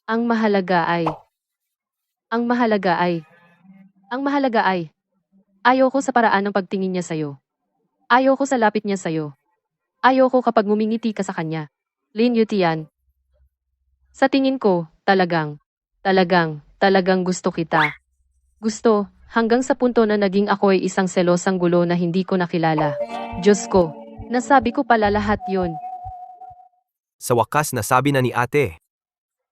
Ang mahalaga ay, ayoko sa paraan ng pagtingin niya sa'yo. Ayoko sa lapit niya sa'yo. Ayoko kapag ngumingiti ka sa kanya. Lin Yutian. Sa tingin ko, talagang gusto kita. Gusto, hanggang sa punto na naging ako ay isang selosang gulo na hindi ko nakilala. Diyos ko, nasabi ko pala lahat yon.
Sa wakas nasabi na ni ate.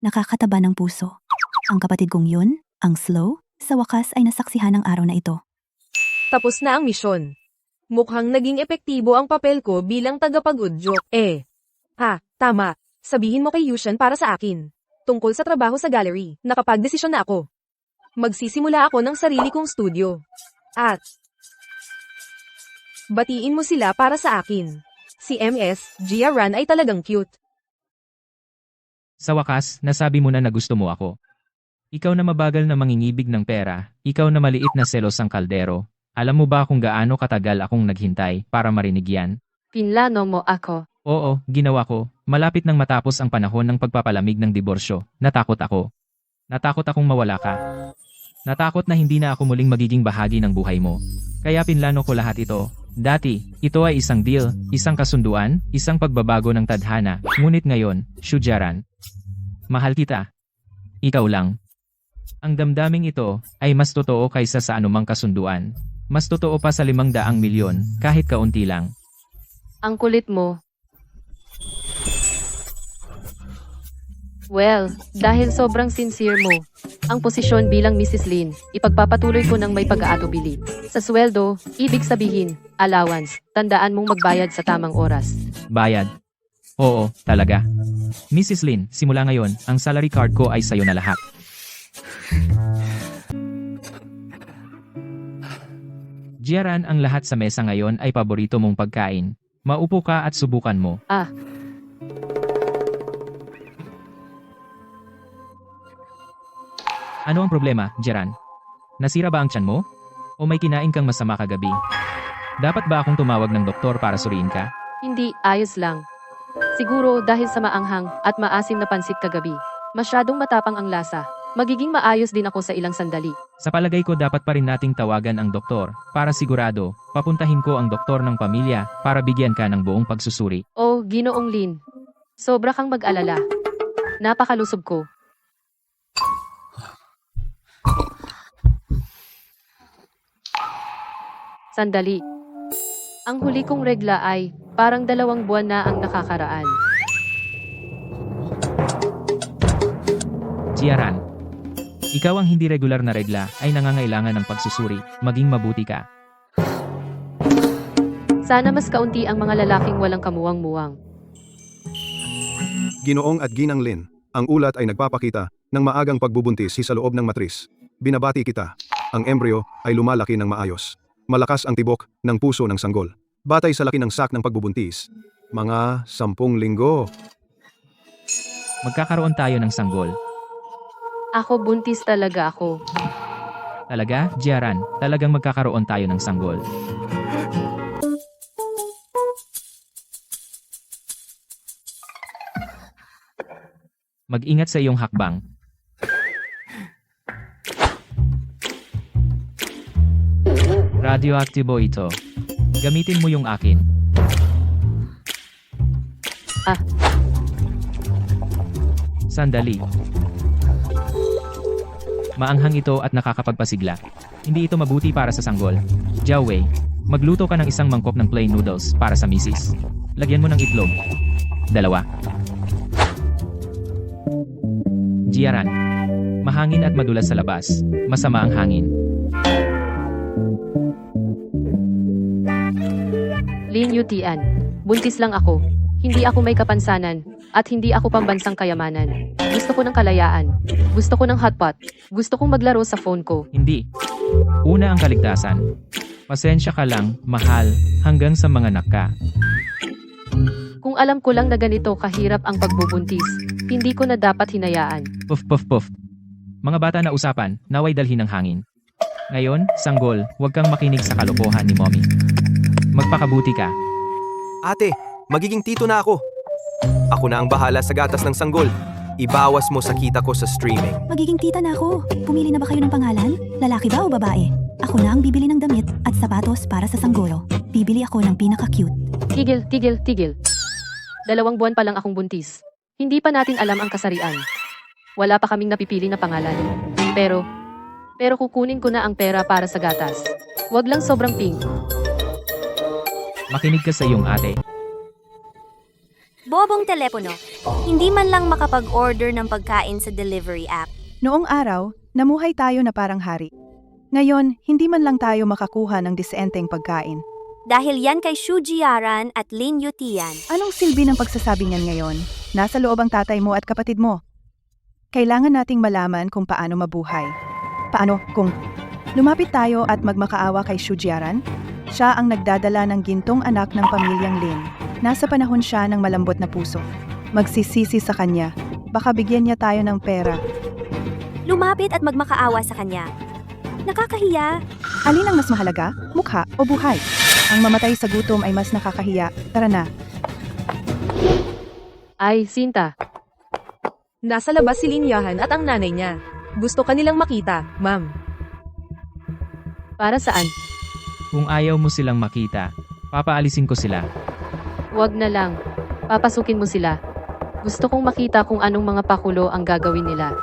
Nakakataba ng puso. Ang kapatid kong yun, ang slow, sa wakas ay nasaksihan ng araw na ito.
Tapos na ang misyon. Mukhang naging epektibo ang papel ko bilang tagapag-udyok. Tama. Sabihin mo kay Yushan para sa akin. Tungkol sa trabaho sa gallery, nakapagdesisyon na ako. Magsisimula ako ng sarili kong studio. At batiin mo sila para sa akin. Si MS, Jiaran ay talagang cute.
Sa wakas, nasabi mo na gusto mo ako. Ikaw na mabagal na mangingibig ng pera, ikaw na maliit na selos ang kaldero. Alam mo ba kung gaano katagal akong naghintay para marinig yan?
Pinlano mo ako.
Oo, ginawa ko. Malapit nang matapos ang panahon ng pagpapalamig ng diborsyo. Natakot ako. Natakot akong mawala ka. Natakot na hindi na ako muling magiging bahagi ng buhay mo. Kaya pinlano ko lahat ito. Dati, ito ay isang deal, isang kasunduan, isang pagbabago ng tadhana. Ngunit ngayon, Shujaran, mahal kita. Ikaw lang. Ang damdaming ito ay mas totoo kaysa sa anumang kasunduan. Mas totoo pa sa 500 milyon, kahit kaunti lang.
Ang kulit mo. Well, dahil sobrang sincere mo, ang posisyon bilang Mrs. Lin, ipagpapatuloy ko ng may pag-aatubili. Sa sweldo, ibig sabihin, allowance, tandaan mong magbayad sa tamang oras.
Bayad. Oo, talaga. Mrs. Lin, simula ngayon, ang salary card ko ay sayo na lahat. Jiaran, ang lahat sa mesa ngayon ay paborito mong pagkain. Maupo ka at subukan mo. Ano ang problema, Jiaran? Nasira ba ang tiyan mo? O may kinain kang masama kagabi? Dapat ba akong tumawag ng doktor para suriin ka?
Hindi, ayos lang. Siguro dahil sa maanghang at maasim na pansit kagabi. Masyadong matapang ang lasa. Magiging maayos din ako sa ilang sandali.
Sa palagay ko dapat pa rin nating tawagan ang doktor. Para sigurado, papuntahin ko ang doktor ng pamilya para bigyan ka ng buong pagsusuri.
Oh, Ginoong Lin. Sobra kang mag-alala. Napakalusog ko. Sandali. Ang huli kong regla ay, parang 2 buwan na ang nakakaraan.
Jiaran, ikaw ang hindi regular na regla ay nangangailangan ng pagsusuri, maging mabuti ka.
Sana mas kaunti ang mga lalaking walang kamuwang-muwang.
Ginoong at Ginang Lin, ang ulat ay nagpapakita ng maagang pagbubuntis sa loob ng matris. Binabati kita. Ang embryo ay lumalaki ng maayos. Malakas ang tibok ng puso ng sanggol. Batay sa laki ng sak ng pagbubuntis, mga 10 linggo.
Magkakaroon tayo ng sanggol.
Ako buntis talaga ako.
Talaga, Jiaran, talagang magkakaroon tayo ng sanggol. Mag-ingat sa iyong hakbang. Radioaktibo ito. Gamitin mo yung akin. Sandali. Maanghang ito at nakakapagpasigla. Hindi ito mabuti para sa sanggol. Jiao Wei, magluto ka ng isang mangkok ng plain noodles para sa misis. Lagyan mo ng itlog. 2. Jiaran, mahangin at madulas sa labas. Masama ang hangin.
Lin Yutian. Buntis lang ako. Hindi ako may kapansanan. At hindi ako pambansang kayamanan. Gusto ko ng kalayaan. Gusto ko ng hotpot. Gusto kong maglaro sa phone ko.
Hindi. Una ang kaligtasan. Pasensya ka lang, mahal, hanggang sa mga anak ka.
Kung alam ko lang na ganito kahirap ang pagbubuntis, hindi ko na dapat hinayaan.
Puff puff puff. Mga bata na usapan, naway dalhin ng hangin. Ngayon, sanggol, huwag kang makinig sa kalokohan ni mommy. Magpakabuti ka.
Ate, magiging tito na ako. Ako na ang bahala sa gatas ng sanggol. Ibawas mo sa kita ko sa streaming.
Magiging tita na ako. Pumili na ba kayo ng pangalan? Lalaki ba o babae? Ako na ang bibili ng damit at sapatos para sa sanggolo. Bibili ako ng pinaka-cute.
Tigil, tigil, tigil. 2 buwan pa lang akong buntis. Hindi pa natin alam ang kasarian. Wala pa kaming napipili na pangalan. Pero kukunin ko na ang pera para sa gatas. Huwag lang sobrang pink.
Makinig ka sa iyong ate.
Bobong telepono. Hindi man lang makapag-order ng pagkain sa delivery app.
Noong araw, namuhay tayo na parang hari. Ngayon, hindi man lang tayo makakuha ng disenteng pagkain.
Dahil yan kay Shu Jiaran at Lin Yutian.
Anong silbi ng pagsasabi niyan ngayon? Nasa loob ang tatay mo at kapatid mo. Kailangan nating malaman kung paano mabuhay. Paano kung lumapit tayo at magmakaawa kay Shu Jiaran? Siya ang nagdadala ng gintong anak ng pamilyang Lin. Nasa panahon siya ng malambot na puso. Magsisisi sa kanya. Baka bigyan niya tayo ng pera.
Lumapit at magmakaawa sa kanya. Nakakahiya.
Alin ang mas mahalaga? Mukha o buhay? Ang mamatay sa gutom ay mas nakakahiya. Tara na.
Ay, Sinta.
Nasa labas si Linyahan at ang nanay niya. Gusto kanilang makita, ma'am.
Para saan?
Kung ayaw mo silang makita, Papaalisin ko sila.
Huwag na lang. Papasukin mo sila. Gusto kong makita kung anong mga pakulo ang gagawin nila.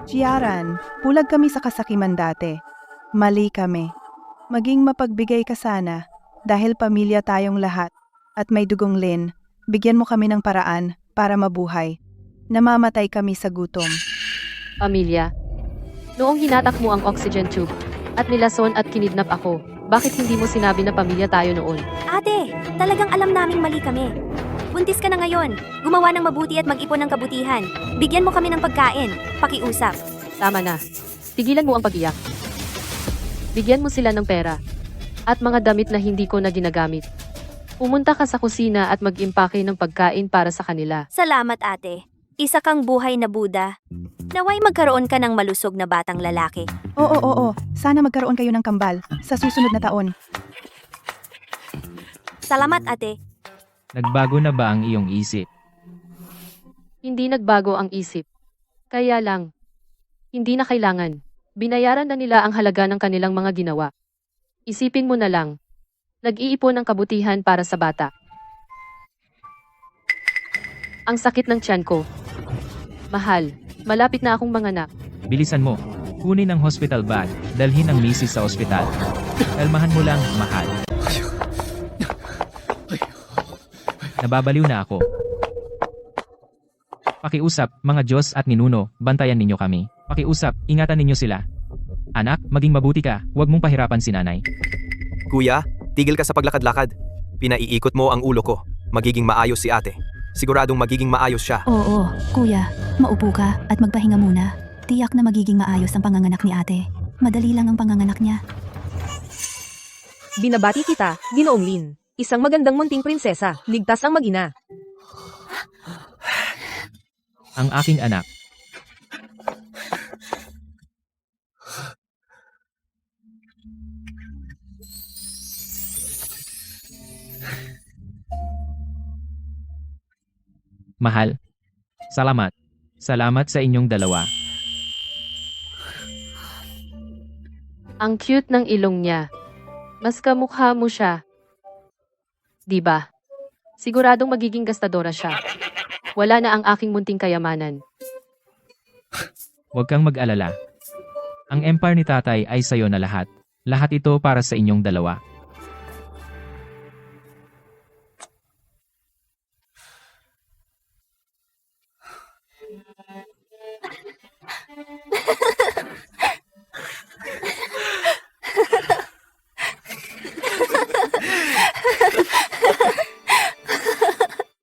Jiaran, bulag kami sa kasakiman dati. Mali kami. Maging mapagbigay ka sana, dahil pamilya tayong lahat, at may dugong Lin, bigyan mo kami ng paraan para mabuhay. Namamatay kami sa gutom.
Pamilya. Noong hinatak mo ang oxygen tube, at nilason at kinidnap ako, bakit hindi mo sinabi na pamilya tayo noon?
Ate, talagang alam naming mali kami. Buntis ka na ngayon. Gumawa ng mabuti at mag-ipon ng kabutihan. Bigyan mo kami ng pagkain. Pakiusap.
Tama na. Tigilan mo ang pag-iyak. Bigyan mo sila ng pera. At mga damit na hindi ko na ginagamit. Pumunta ka sa kusina at mag-impake ng pagkain para sa kanila.
Salamat, ate. Isa kang buhay na Buddha. Naway magkaroon ka ng malusog na batang lalaki.
Oo. Sana magkaroon kayo ng kambal sa susunod na taon.
Salamat, ate.
Nagbago na ba ang iyong isip?
Hindi nagbago ang isip. Kaya lang, hindi na kailangan. Binayaran na nila ang halaga ng kanilang mga ginawa. Isipin mo na lang. Nag-iipon ng kabutihan para sa bata. Ang sakit ng tiyan ko. Mahal, malapit na akong manganak.
Bilisan mo. Kunin ang hospital bag. Dalhin ang misis sa ospital. Kalmahan mo lang, mahal. Nababaliw na ako. Pakiusap, mga Diyos at ninuno, bantayan ninyo kami. Pakiusap, ingatan ninyo sila. Anak, maging mabuti ka, huwag mong pahirapan si nanay.
Kuya, tigil ka sa paglakad-lakad. Pinaiikot mo ang ulo ko. Magiging maayos si ate. Siguradong magiging maayos siya.
Oo, kuya, maupo ka at magpahinga muna. Tiyak na magiging maayos ang panganganak ni ate. Madali lang ang panganganak niya.
Binabati kita, Ginoong Lin. Isang magandang munting prinsesa, ligtas ang mag-ina.
Ang aking anak. Mahal. Salamat. Salamat sa inyong dalawa.
Ang cute ng ilong niya. Mas kamukha mo siya. Di ba? Siguradong magiging gastadora siya. Wala na ang aking munting kayamanan.
Huwag kang mag-alala. Ang empire ni tatay ay sayo na lahat. Lahat ito para sa inyong dalawa.